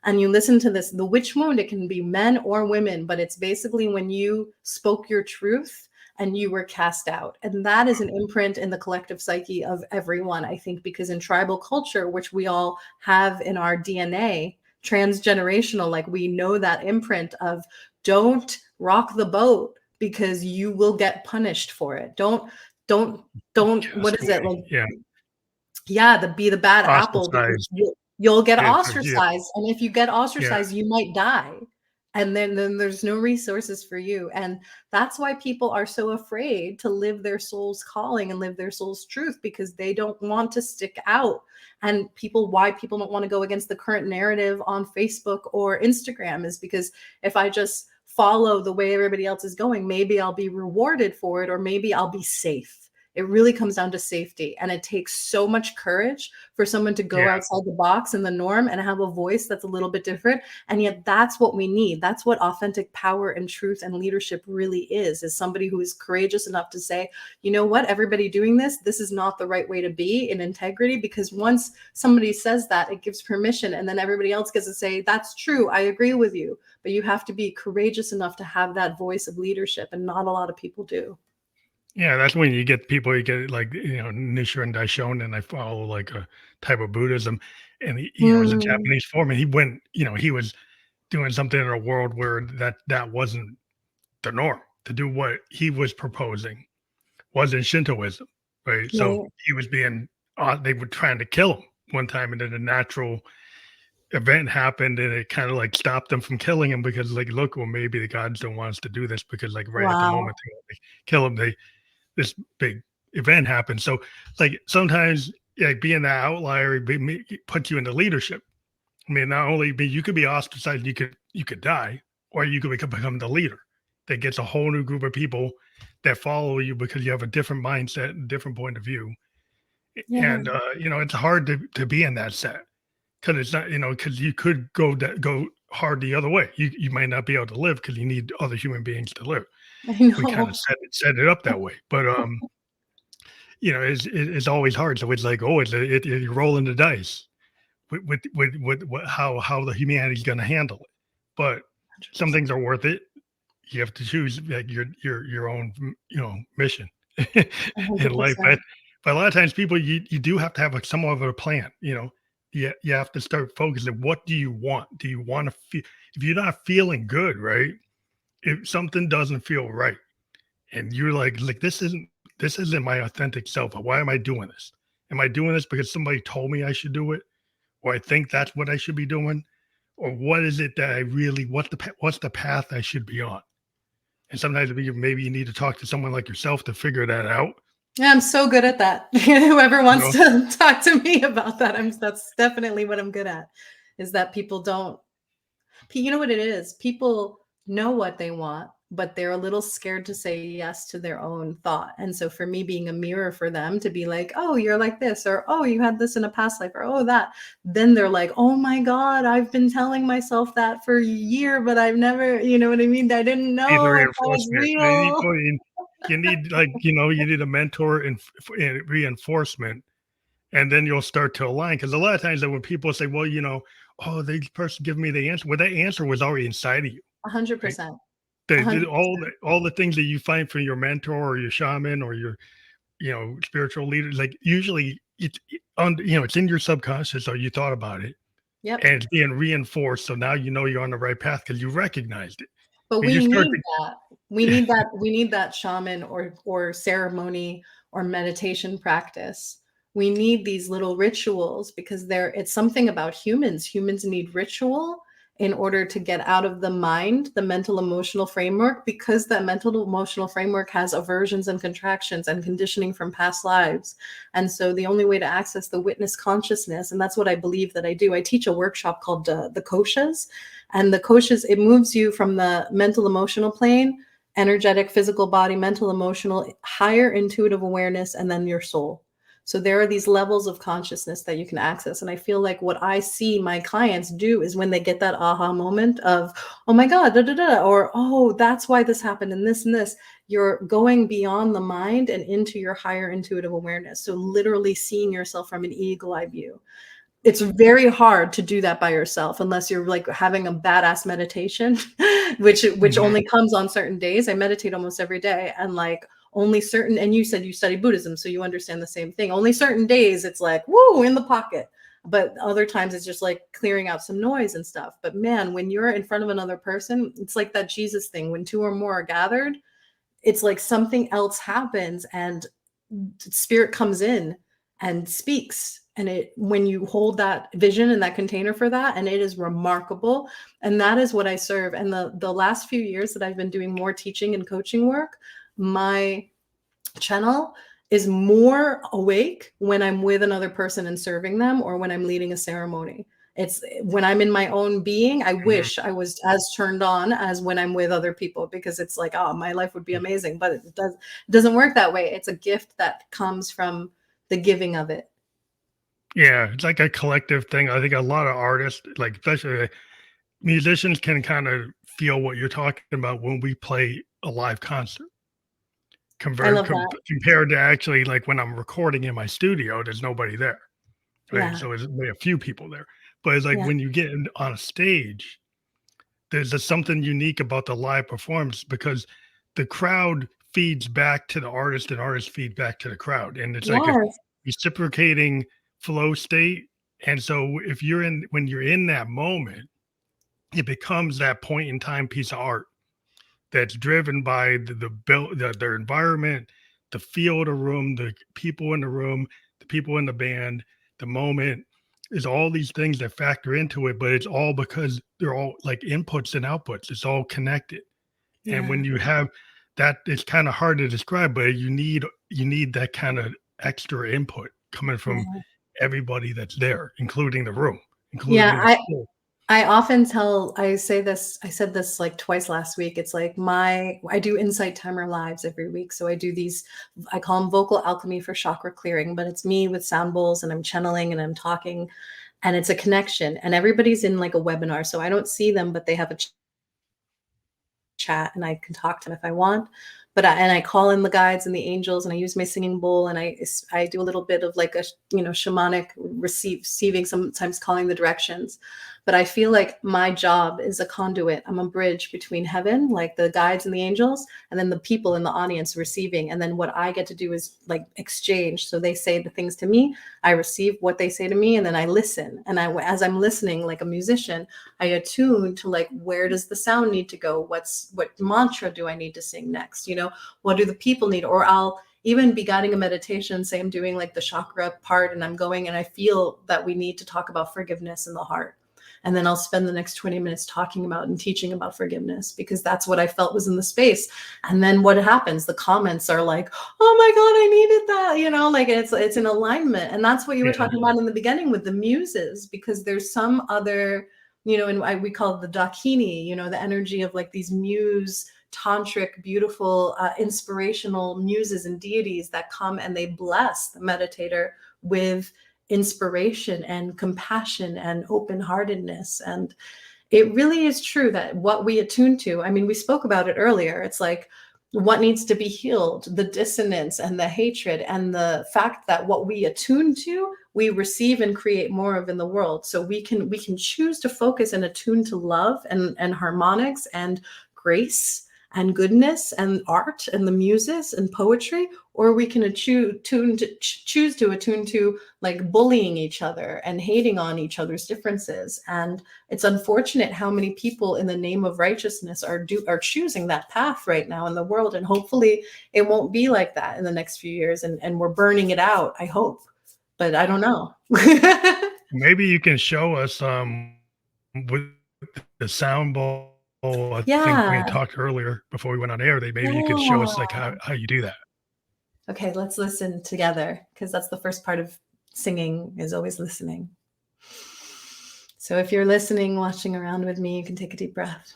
Speaker 2: and you listen to this, the witch wound, it can be men or women, but it's basically when you spoke your truth and you were cast out. And that is an imprint in the collective psyche of everyone, I think, because in tribal culture, which we all have in our DNA, transgenerational, like we know that imprint of don't rock the boat because you will get punished for it. Don't what is it like? Be the bad apple because you'll get ostracized. And if you get ostracized, you might die. And then there's no resources for you. And that's why people are so afraid to live their soul's calling and live their soul's truth, because they don't want to stick out. And why people don't want to go against the current narrative on Facebook or Instagram is because if I just follow the way everybody else is going, maybe I'll be rewarded for it, or maybe I'll be safe. It really comes down to safety. And it takes so much courage for someone to go outside the box and the norm and have a voice that's a little bit different. And yet that's what we need. That's what authentic power and truth and leadership really is somebody who is courageous enough to say, you know what, everybody doing this is not the right way to be in integrity. Because once somebody says that, it gives permission. And then everybody else gets to say, that's true. I agree with you. But you have to be courageous enough to have that voice of leadership. And not a lot of people do.
Speaker 1: Yeah, that's when you get people, you get like, Nichiren Daishonin, and I follow like a type of Buddhism. And he as a Japanese foreman, he went, he was doing something in a world where that wasn't the norm. To do what he was proposing wasn't Shintoism, right? So he was being, they were trying to kill him one time, and then a natural event happened, and it kind of like stopped them from killing him, because like, look, well, maybe the gods don't want us to do this, because like right at the moment they kill him, this big event happens. So like sometimes like being that outlier puts you into leadership. I mean, not only you could be ostracized, you could die, or you could become the leader that gets a whole new group of people that follow you because you have a different mindset and different point of view. And it's hard to be in that set, because it's not, because you could go hard the other way. You might not be able to live because you need other human beings to live. We kind of set it up that way, but it's always hard. So it's like, you're rolling the dice with how the humanity is going to handle it. But 100%. Some things are worth it. You have to choose like your own mission in life. But a lot of times, people you do have to have somewhat of a plan. You have to start focusing. What do you want? Do you want to feel? If you're not feeling good, right? If something doesn't feel right, and you're like this isn't my authentic self. Why am I doing this? Am I doing this because somebody told me I should do it, or I think that's what I should be doing, or what is it that I really what's the path I should be on? And sometimes maybe you need to talk to someone like yourself to figure that out.
Speaker 2: Yeah, I'm so good at that. Whoever wants to talk to me about that, that's definitely what I'm good at. Is that people don't. You know what it is? People know what they want, but they're a little scared to say yes to their own thought. And so for me, being a mirror for them to be like, oh, you're like this, or oh, you had this in a past life, or oh, that, then they're like, oh my God, I've been telling myself that for a year, but I've never, you know what I mean? I didn't know if that was real.
Speaker 1: You need you need a mentor and reinforcement, and then you'll start to align. Because a lot of times that when people say, well, oh, the person give me the answer. Well, that answer was already inside of you.
Speaker 2: 100%.
Speaker 1: All the things that you find from your mentor or your shaman or your, spiritual leader, like usually it's in your subconscious, or you thought about it.
Speaker 2: Yep.
Speaker 1: And it's being reinforced. So now you're on the right path because you recognized it.
Speaker 2: But we need that. We need that. We need that shaman or ceremony or meditation practice We need these little rituals because it's something about humans. Humans need ritual in order to get out of the mind, the mental emotional framework, because that mental emotional framework has aversions and contractions and conditioning from past lives. And so the only way to access the witness consciousness, and that's what I believe that I do, I teach a workshop called the koshas. And the koshas, it moves you from the mental emotional plane, energetic, physical body, mental, emotional, higher intuitive awareness, and then your soul. So there are these levels of consciousness that you can access. And I feel like what I see my clients do is when they get that aha moment of, oh my God, da, da, da, or, oh, that's why this happened and this, you're going beyond the mind and into your higher intuitive awareness. So literally seeing yourself from an eagle eye view. It's very hard to do that by yourself unless you're like having a badass meditation, which only comes on certain days. I meditate almost every day, and like only certain, and you said you study Buddhism, so you understand the same thing. Only certain days it's like, woo, in the pocket. But other times it's just like clearing out some noise and stuff. But man, when you're in front of another person, it's like that Jesus thing. When two or more are gathered, it's like something else happens and spirit comes in and speaks. And when you hold that vision and that container for that, and it is remarkable. And that is what I serve. And the last few years that I've been doing more teaching and coaching work, my channel is more awake when I'm with another person and serving them, or when I'm leading a ceremony. It's when I'm in my own being, I wish I was as turned on as when I'm with other people, because it's like, oh, my life would be amazing, but it doesn't work that way. It's a gift that comes from the giving of it.
Speaker 1: Yeah, it's like a collective thing. I think a lot of artists, like especially musicians, can kind of feel what you're talking about when we play a live concert.
Speaker 2: I love that.
Speaker 1: Compared to actually, like when I'm recording in my studio, there's nobody there, right?
Speaker 2: Yeah.
Speaker 1: So there's only a few people there. But it's like
Speaker 2: Yeah.
Speaker 1: when you get on a stage, there's something unique about the live performance, because the crowd feeds back to the artist and artists feed back to the crowd. And it's like a
Speaker 2: Yes.
Speaker 1: reciprocating flow state. And so when you're in that moment, it becomes that point in time piece of art that's driven by their environment, the feel of the room, the people in the room, the people in the band, the moment. Is all these things that factor into it, but it's all because they're all like inputs and outputs. It's all connected. And
Speaker 2: Yeah.
Speaker 1: when you have that, it's kind of hard to describe, but you need that kind of extra input coming from
Speaker 2: Yeah.
Speaker 1: everybody that's there, including the room, including the
Speaker 2: Yeah.
Speaker 1: school.
Speaker 2: I said this like twice last week. It's like I do insight timer lives every week. So I do these, I call them vocal alchemy for chakra clearing, but it's me with sound bowls and I'm channeling and I'm talking, and it's a connection, and everybody's in like a webinar. So I don't see them, but they have a chat and I can talk to them if I want. But I call in the guides and the angels, and I use my singing bowl, and I do a little bit of like a shamanic receiving, sometimes calling the directions. But I feel like my job is a conduit. I'm a bridge between heaven, like the guides and the angels, and then the people in the audience receiving. And then what I get to do is like exchange. So they say the things to me, I receive what they say to me, and then I listen. And as I'm listening, like a musician, I attune to like, where does the sound need to go? What mantra do I need to sing next? What do the people need? Or I'll even be guiding a meditation, say I'm doing like the chakra part, and I'm going and I feel that we need to talk about forgiveness in the heart. And then I'll spend the next 20 minutes talking about and teaching about forgiveness, because that's what I felt was in the space. And then what happens? The comments are like, oh my God, I needed that, like it's in alignment. And that's what you were talking about in the beginning with the muses, because there's some other, and we call it the dakini, the energy of like these muse, tantric, beautiful, inspirational muses and deities that come and they bless the meditator with inspiration and compassion and open-heartedness. And it really is true that what we attune to, I mean, we spoke about it earlier. It's like what needs to be healed, the dissonance and the hatred, and the fact that what we attune to, we receive and create more of in the world. So we can choose to focus and attune to love and harmonics and grace and goodness and art and the muses and poetry, or we can choose to attune to like bullying each other and hating on each other's differences. And it's unfortunate how many people in the name of righteousness are choosing that path right now in the world. And hopefully it won't be like that in the next few years, and we're burning it out, I hope. but I don't know.
Speaker 1: Maybe you can show us with the sound bowl. I think we had
Speaker 2: Yeah.
Speaker 1: talked earlier before we went on air. That maybe you could show us like
Speaker 2: Yeah.
Speaker 1: how you do that.
Speaker 2: Okay, let's listen together, because that's the first part of singing, is always listening. So if you're listening, watching around with me, you can take a deep breath.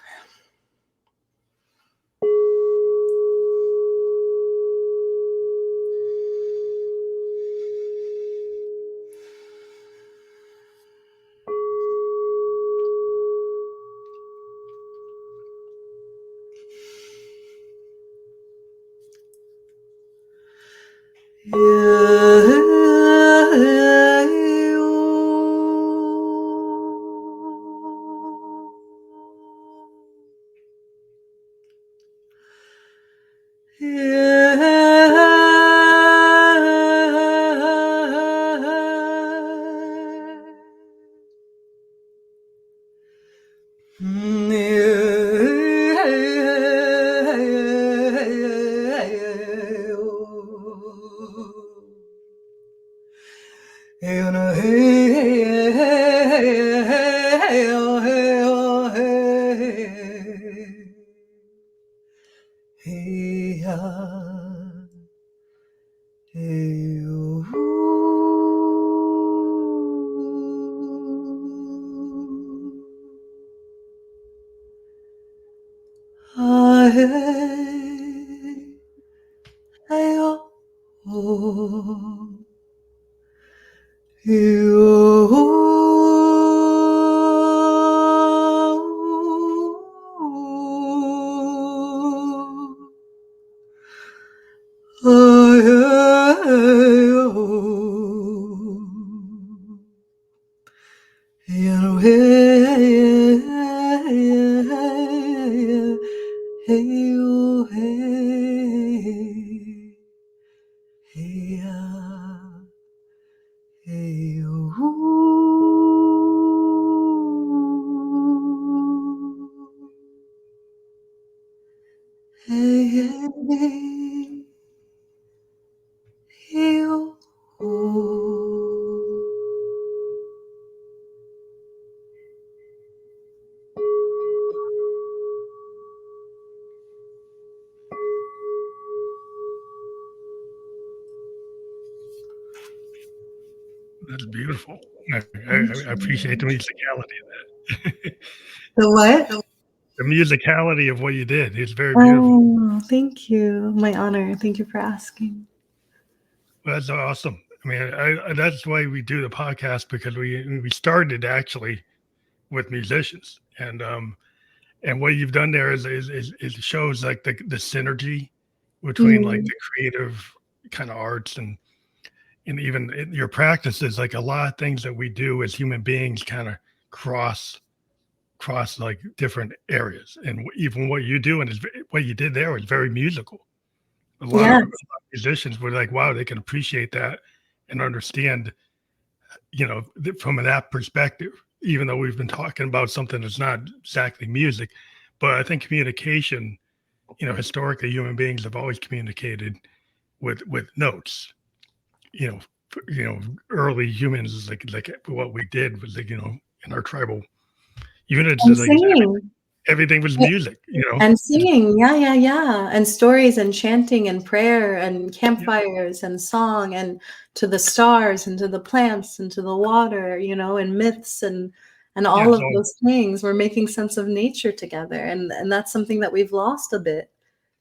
Speaker 1: That's beautiful.
Speaker 2: Thank
Speaker 1: I appreciate the
Speaker 2: you.
Speaker 1: musicality of that.
Speaker 2: The what?
Speaker 1: The musicality of what you did is very beautiful.
Speaker 2: Oh, thank you. My honor. Thank you for asking.
Speaker 1: Well, that's awesome. I mean, that's why we do the podcast, because we started actually with musicians, and what you've done there is shows like the synergy between like
Speaker 2: Mm,
Speaker 1: the creative kind of arts and even your practices. Like a lot of things that we do as human beings kind of cross like different areas, and even what you do and what you did there was very musical. A lot of
Speaker 2: yes.
Speaker 1: musicians were like, wow, they can appreciate that and understand, from that perspective, even though we've been talking about something that's not exactly music. But I think communication, historically human beings have always communicated with notes. You know, early humans, like what we did was like, in our tribal units,
Speaker 2: And
Speaker 1: is like
Speaker 2: singing.
Speaker 1: everything was music.
Speaker 2: And singing, yeah, yeah, yeah. And stories and chanting and prayer and
Speaker 1: Yeah,
Speaker 2: campfires and song and to the stars and to the plants and to the water, and myths and
Speaker 1: yeah.
Speaker 2: all of
Speaker 1: So
Speaker 2: those things. We're making sense of nature together. And that's something that we've lost a bit,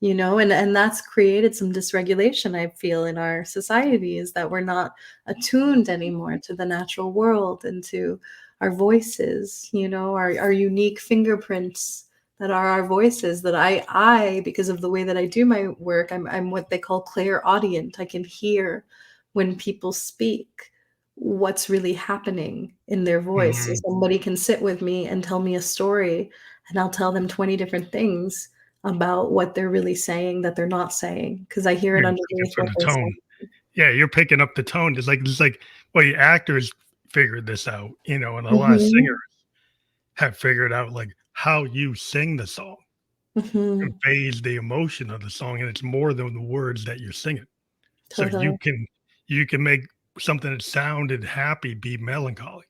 Speaker 2: and that's created some dysregulation, I feel, in our society, is that we're not attuned anymore to the natural world and to our voices, our unique fingerprints that are our voices, that I because of the way that I do my work, I'm what they call clairaudient. I can hear when people speak what's really happening in their voice. So
Speaker 1: mhm.
Speaker 2: somebody can sit with me and tell me a story, and I'll tell them 20 different things about what they're really saying that they're not saying, because I hear it
Speaker 1: You're looking
Speaker 2: underneath
Speaker 1: for
Speaker 2: what
Speaker 1: the
Speaker 2: they're saying.
Speaker 1: tone. Yeah, you're picking up the tone. It's like well, the actors figured this out, and a lot of
Speaker 2: Mhm,
Speaker 1: singers have figured out like how you sing the song
Speaker 2: mhm,
Speaker 1: conveys the emotion of the song, and it's more than the words that you're singing. So
Speaker 2: totally.
Speaker 1: you can make something that sounded happy be melancholy.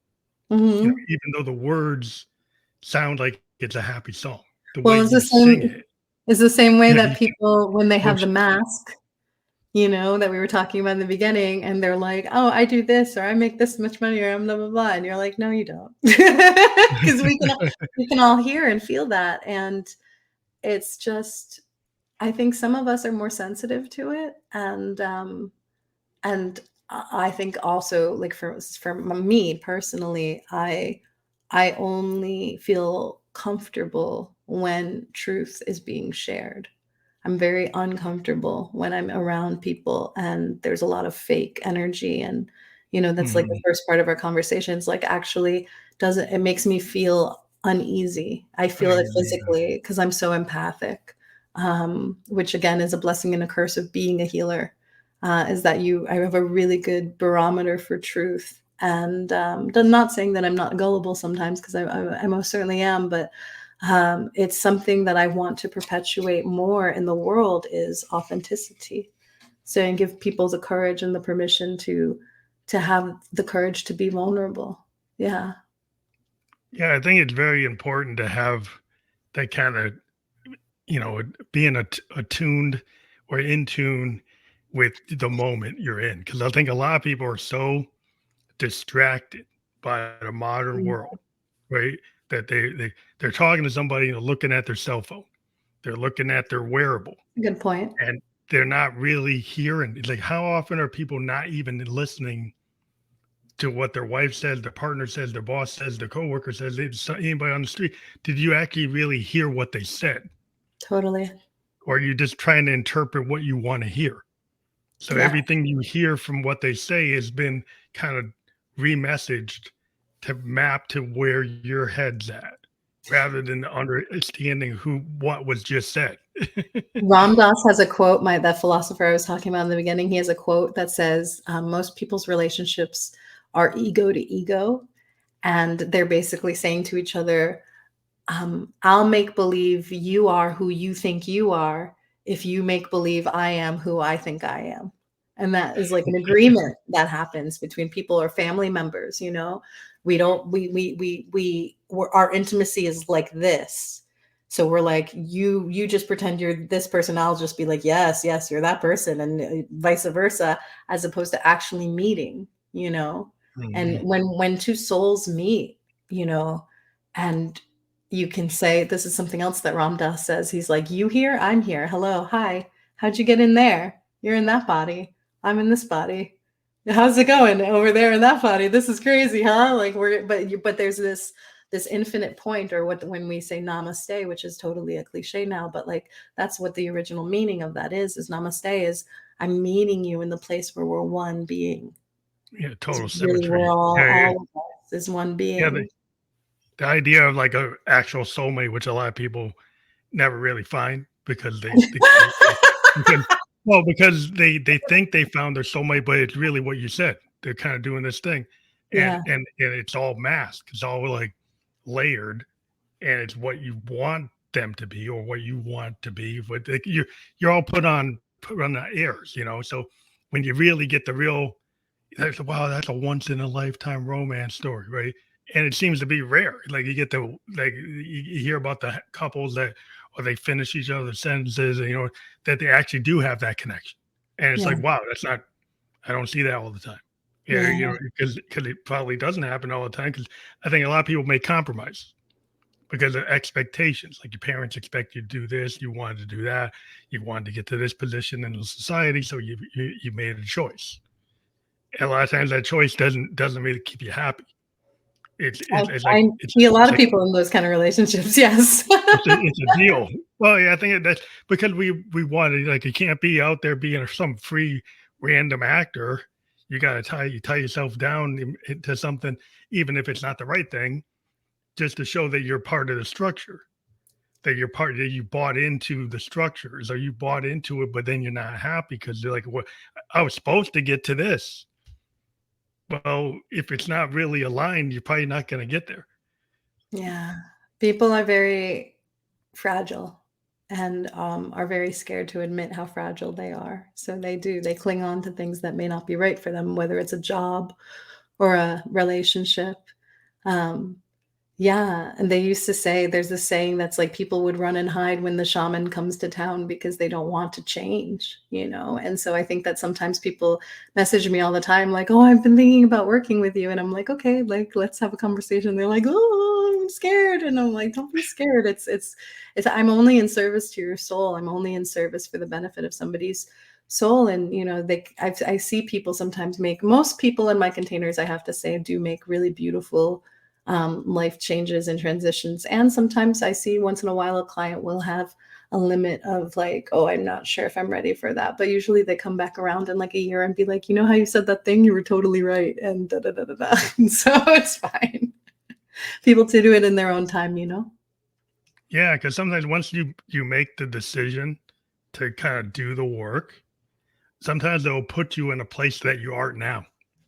Speaker 2: Mhm.
Speaker 1: Even though the words sound like it's a happy song, the way
Speaker 2: Well,
Speaker 1: you sing it,
Speaker 2: it's the same way
Speaker 1: you
Speaker 2: that
Speaker 1: get
Speaker 2: people, when they have the
Speaker 1: emotion.
Speaker 2: mask, that we were talking about in the beginning, and they're like, "Oh, I do this, or I make this much money, or I'm blah blah blah," and you're like, "No, you don't," because we can all hear and feel that, and it's just, I think some of us are more sensitive to it, and I think also, like, for me personally, I only feel comfortable when truth is being shared. I'm very uncomfortable when I'm around people and there's a lot of fake energy, and that's like the
Speaker 1: Mhm.
Speaker 2: first part of our conversations, like, actually doesn't it makes me feel uneasy. I feel it
Speaker 1: Uneasy, yeah.
Speaker 2: physically because I'm so empathic, which again is a blessing and a curse of being a healer, is that I have a really good barometer for truth. And I'm not saying that I'm not gullible sometimes, because I most certainly am, but it's something that I want to perpetuate more in the world, is authenticity. So, and give people the courage and the permission to have the courage to be vulnerable. Yeah.
Speaker 1: Yeah, I think it's very important to have that kinda, being attuned or in tune with the moment you're in, because I think a lot of people are so distracted by the modern
Speaker 2: Mm,
Speaker 1: world, right? That they're talking to somebody and looking at their cell phone. They're looking at their wearable,
Speaker 2: good point.
Speaker 1: and they're not really hearing. Like, how often are people not even listening to what their wife says, their partner says, their boss says, their coworker says, anybody on the street? Did you actually really hear what they said?
Speaker 2: Totally.
Speaker 1: Or are you just trying to interpret what you want to hear? So
Speaker 2: Yeah.
Speaker 1: everything you hear from what they say has been kind of remessaged to map to where your head's at, rather than understanding what was just said.
Speaker 2: Ram Dass has a quote, that philosopher I was talking about in the beginning, he has a quote that says, most people's relationships are ego to ego. And they're basically saying to each other, I'll make believe you are who you think you are if you make believe I am who I think I am. And that is like an agreement that happens between people or family members. We don't, our intimacy is like this. So we're like, you just pretend you're this person. I'll just be like, yes, yes, you're that person, and vice versa, as opposed to actually meeting, and
Speaker 1: Mhm.
Speaker 2: when two souls meet, and you can say, this is something else that Ram Dass says. He's like, you here? I'm here. Hello. Hi. How'd you get in there? You're in that body. I'm in this body. How's it going over there in that body? This is crazy, huh? Like, but there's this infinite point, or when we say namaste, which is totally a cliche now, but like, that's what the original meaning of that is namaste is, I'm meeting you in the place where we're one being.
Speaker 1: Yeah,
Speaker 2: Is
Speaker 1: total
Speaker 2: really, we're
Speaker 1: symmetry. Yeah, yeah,
Speaker 2: all of us is one
Speaker 1: yeah.
Speaker 2: being.
Speaker 1: The idea of like a actual soulmate, which a lot of people never really find because because because they think they found their soulmate, but it's really what you said. They're kind of doing this thing, and
Speaker 2: Yeah.
Speaker 1: it's all masked. It's all like layered, and it's what you want them to be or what you want to be. But like, you're all put on the airs, So when you really get the real, wow, that's a once in a lifetime romance story, right? And it seems to be rare. Like you get the like you hear about the couples that or they finish each other's sentences, and that they actually do have that connection. And it's
Speaker 2: Yeah.
Speaker 1: like, wow, that's not. I don't see that all the time. Yeah,
Speaker 2: Yeah.
Speaker 1: because it probably doesn't happen all the time. Because I think a lot of people make compromises because of expectations. Like your parents expect you to do this, you wanted to do that, you wanted to get to this position in the society, so you made a choice. And a lot of times that choice doesn't really keep you happy. It's like
Speaker 2: I see a lot of people in those kind of relationships. Yes.
Speaker 1: it's a deal. Well, yeah, I think that's because we want to, like, you can't be out there being some free random actor. You got to tie yourself down to something, even if it's not the right thing, just to show that you're part of the structure. That you bought into the structures, or you bought into it, but then you're not happy because you're like, "What? I was supposed to get to this." Well, if it's not really aligned, you're probably not going to get there.
Speaker 2: Yeah. People are very fragile. and are very scared to admit how fragile they are. So they cling on to things that may not be right for them, whether it's a job or a relationship. Um, yeah, and they used to say, there's this saying that's like, people would run and hide when the shaman comes to town because they don't want to change, you know? And so I think that sometimes people message me all the time, like, oh, I've been thinking about working with you. And I'm like, okay, like, let's have a conversation. They're like, oh, I'm scared. And I'm like, don't be scared. I'm only in service to your soul. I'm only in service for the benefit of somebody's soul. And, you know, I see people sometimes most people in my containers, I have to say, do make really beautiful life changes and transitions. And sometimes I see once in a while a client will have a limit of like, oh, I'm not sure if I'm ready for that. But usually they come back around in like a year and be like, you know how you said that thing? You were totally right. And da da da da da. And so it's fine. People to do it in their own time, you know?
Speaker 1: Yeah, because sometimes once you make the decision to kind of do the work, sometimes they'll put you in a place that you are now,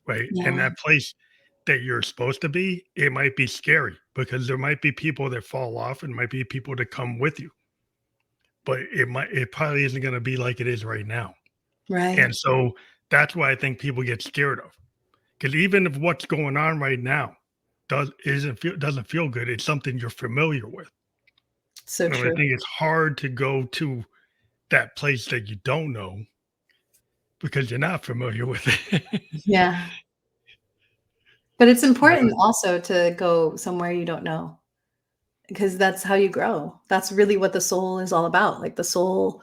Speaker 1: right? And
Speaker 2: Yeah,
Speaker 1: that place that you're supposed to be, it might be scary because there might be people that fall off and might be people that come with you, but it probably isn't going to be like it is right now. And
Speaker 2: right.
Speaker 1: so that's why I think people get scared of, because even if what's going on right now doesn't feel good, it's something you're familiar with.
Speaker 2: So
Speaker 1: And I
Speaker 2: true.
Speaker 1: think it's hard to go to that place that you don't know because you're not familiar with it.
Speaker 2: Yeah. But it's important
Speaker 1: But
Speaker 2: also to go somewhere you don't know, because that's how you grow. That's really what the soul is all about. Like the soul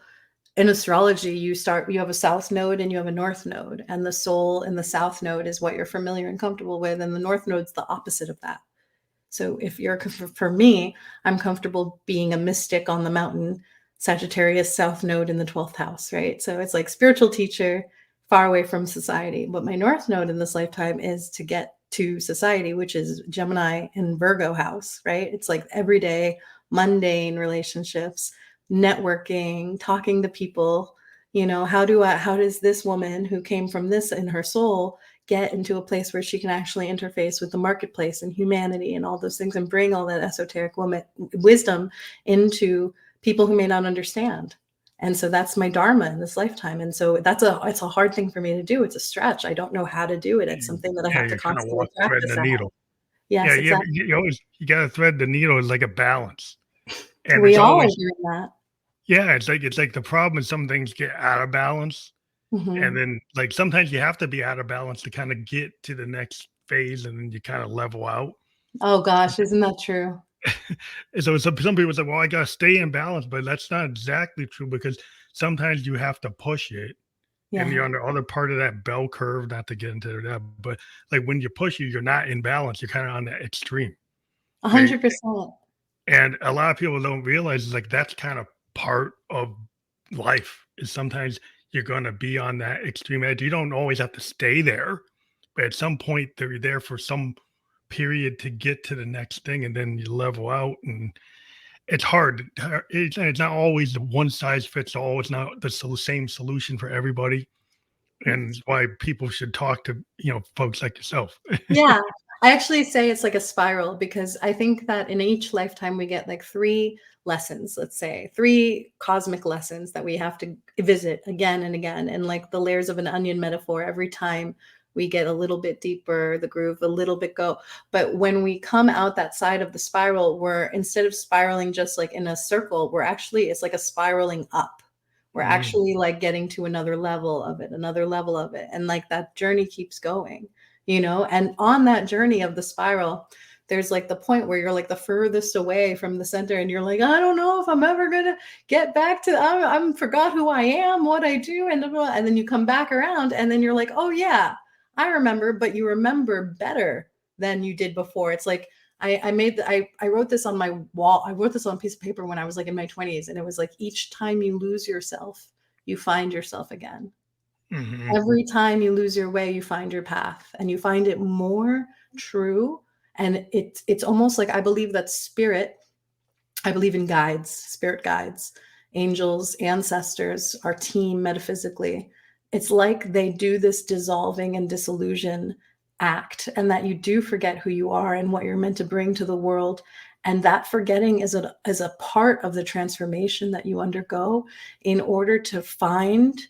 Speaker 2: in astrology, you have a south node and you have a north node, and the soul in the south node is what you're familiar and comfortable with, and the north node's the opposite of that. So if you're, for me, I'm comfortable being a mystic on the mountain, Sagittarius south node in the 12th house, right? So it's like spiritual teacher, far away from society. But my north node in this lifetime is to get to society, which is Gemini and Virgo house, right? It's like everyday mundane relationships, networking, talking to people. You know, how does this woman who came from this in her soul get into a place where she can actually interface with the marketplace and humanity and all those things, and bring all that esoteric wisdom into people who may not understand. And so that's my dharma in this lifetime. And so it's a hard thing for me to do. It's a stretch. I don't know how to do it. It's something that I
Speaker 1: yeah,
Speaker 2: have to
Speaker 1: you're kind of
Speaker 2: constantly
Speaker 1: threading
Speaker 2: practice
Speaker 1: the
Speaker 2: at.
Speaker 1: needle. Yeah,
Speaker 2: Yes,
Speaker 1: yeah,
Speaker 2: exactly.
Speaker 1: you gotta thread the needle is like a balance, and
Speaker 2: We
Speaker 1: it's
Speaker 2: all are
Speaker 1: always
Speaker 2: doing that.
Speaker 1: yeah, it's like the problem is some things get out of balance, and
Speaker 2: Hmm.
Speaker 1: then like sometimes you have to be out of balance to kind of get to the next phase, and then you kind of level out.
Speaker 2: Oh gosh, isn't that true?
Speaker 1: And so some people say, "Well, I gotta stay in balance," but that's not exactly true because sometimes you have to push it, and
Speaker 2: Yeah,
Speaker 1: you're on the other part of that bell curve. Not to get into that, but like when you push you're not in balance. You're kind of on the extreme, right?
Speaker 2: 100%.
Speaker 1: And a lot of people don't realize is like that's kind of part of life is sometimes you're going to be on that extreme edge. You don't always have to stay there, but at some point they're there for some period to get to the next thing and then you level out and it's hard. It's not always the one size fits all. It's not the same solution for everybody. And it's why people should talk to, folks like yourself.
Speaker 2: Yeah, I actually say it's like a spiral, because I think that in each lifetime we get like three lessons, let's say three cosmic lessons that we have to visit again and again. And like the layers of an onion metaphor, every time we get a little bit deeper, the groove a little bit go. But when we come out that side of the spiral, we're, instead of spiraling just like in a circle, it's like a spiraling up. We're
Speaker 1: Mm,
Speaker 2: actually like getting to another level of it, another level of it. And like that journey keeps going, you know. And on that journey of the spiral, there's like the point where you're like the furthest away from the center, and you're like, I don't know if I'm ever gonna get back to, I'm forgot who I am, what I do, and then you come back around, and then you're like, oh yeah, I remember. But you remember better than you did before. It's like I wrote this on my wall. I wrote this on a piece of paper when I was like in my 20s, and it was like, each time you lose yourself, you find yourself again.
Speaker 1: mhm.
Speaker 2: Every time you lose your way, you find your path, and you find it more true. And it's almost like, I believe that spirit, I believe in guides, spirit guides, angels, ancestors, our team metaphysically. It's like they do this dissolving and disillusion act, and that you do forget who you are and what you're meant to bring to the world. And that forgetting is a part of the transformation that you undergo in order to find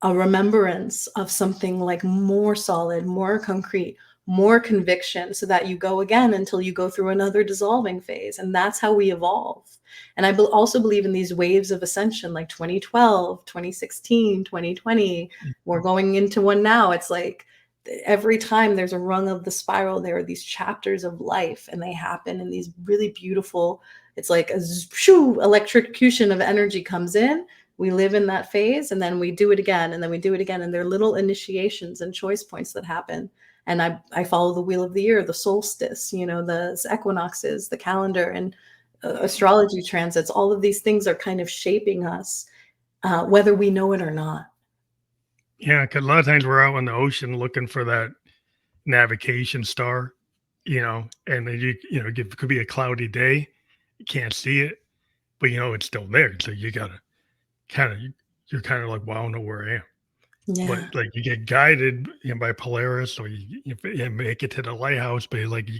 Speaker 2: a remembrance of something like more solid, more concrete, more conviction, so that you go again until you go through another dissolving phase. And that's how we evolve. And I also believe in these waves of ascension, like 2012, 2016, 2020. We're going into one now. It's like every time there's a rung of the spiral, there are these chapters of life, and they happen in these really beautiful, it's like a shoo, electrocution of energy comes in. We live in that phase, and then we do it again, and then we do it again. And there are little initiations and choice points that happen. And I follow the wheel of the year, the solstice, the equinoxes, the calendar, and astrology transits. All of these things are kind of shaping us, whether we know it or not.
Speaker 1: Yeah, because a lot of times we're out on the ocean looking for that navigation star, and then it could be a cloudy day, you can't see it, but it's still there. So you gotta you're kind of like, well, I don't know where I am.
Speaker 2: Yeah.
Speaker 1: But like you get guided by Polaris, or you make it to the lighthouse, but like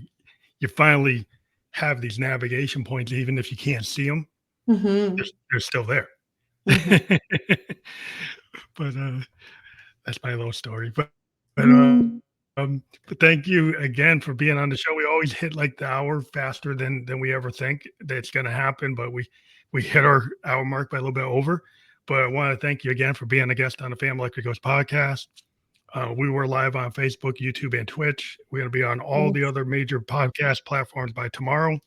Speaker 1: you finally have these navigation points, even if you can't see them, they're still there. But that's my little story. But thank you again for being on the show. We always hit like the hour faster than we ever think that's going to happen, but we hit our hour mark by a little bit over. But I want to thank you again for being a guest on the Family Electric Ghost podcast. We were live on Facebook, YouTube, and Twitch. We're going to be on all the other major podcast platforms by tomorrow.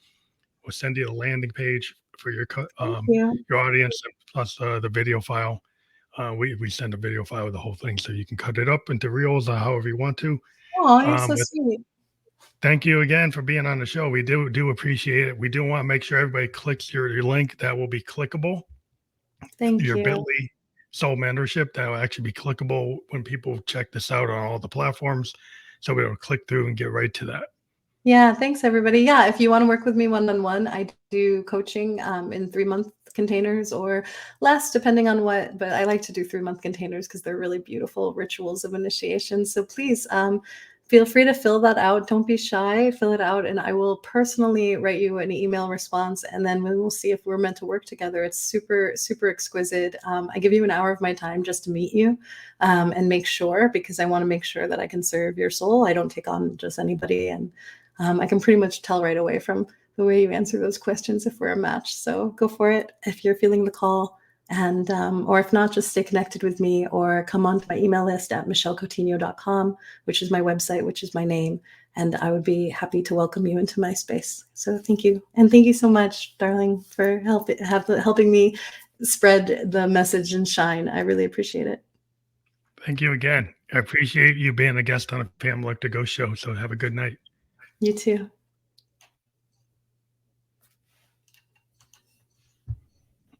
Speaker 1: We'll send you the landing page for your audience, plus the video file. We send a video file with the whole thing, so you can cut it up into reels or however you want to.
Speaker 2: Oh, you're so sweet.
Speaker 1: Thank you again for being on the show. We do appreciate it. We do want to make sure everybody clicks your link. That will be clickable.
Speaker 2: Thank you.
Speaker 1: Your Bitly Soul Mentorship, that will actually be clickable when people check this out on all the platforms. So we'll click through and get right to that.
Speaker 2: Yeah, thanks everybody. Yeah, if you want to work with me one-on-one, I do coaching in 3-month containers or less, depending on what, but I like to do 3-month containers because they're really beautiful rituals of initiation. So please feel free to fill that out. Don't be shy, fill it out, and I will personally write you an email response, and then we will see if we're meant to work together. It's super, super exquisite. I give you an hour of my time just to meet you and make sure, because I want to make sure that I can serve your soul. I don't take on just anybody, and I can pretty much tell right away from the way you answer those questions if we're a match. So go for it if you're feeling the call. And or if not, just stay connected with me or come onto my email list at michellecoutinho.com, which is my website, which is my name. And I would be happy to welcome you into my space. So thank you. And thank you so much, darling, for helping me spread the message and shine. I really appreciate it.
Speaker 1: Thank you again. I appreciate you being a guest on a Family Electric Ghost show. So have a good night.
Speaker 2: You too.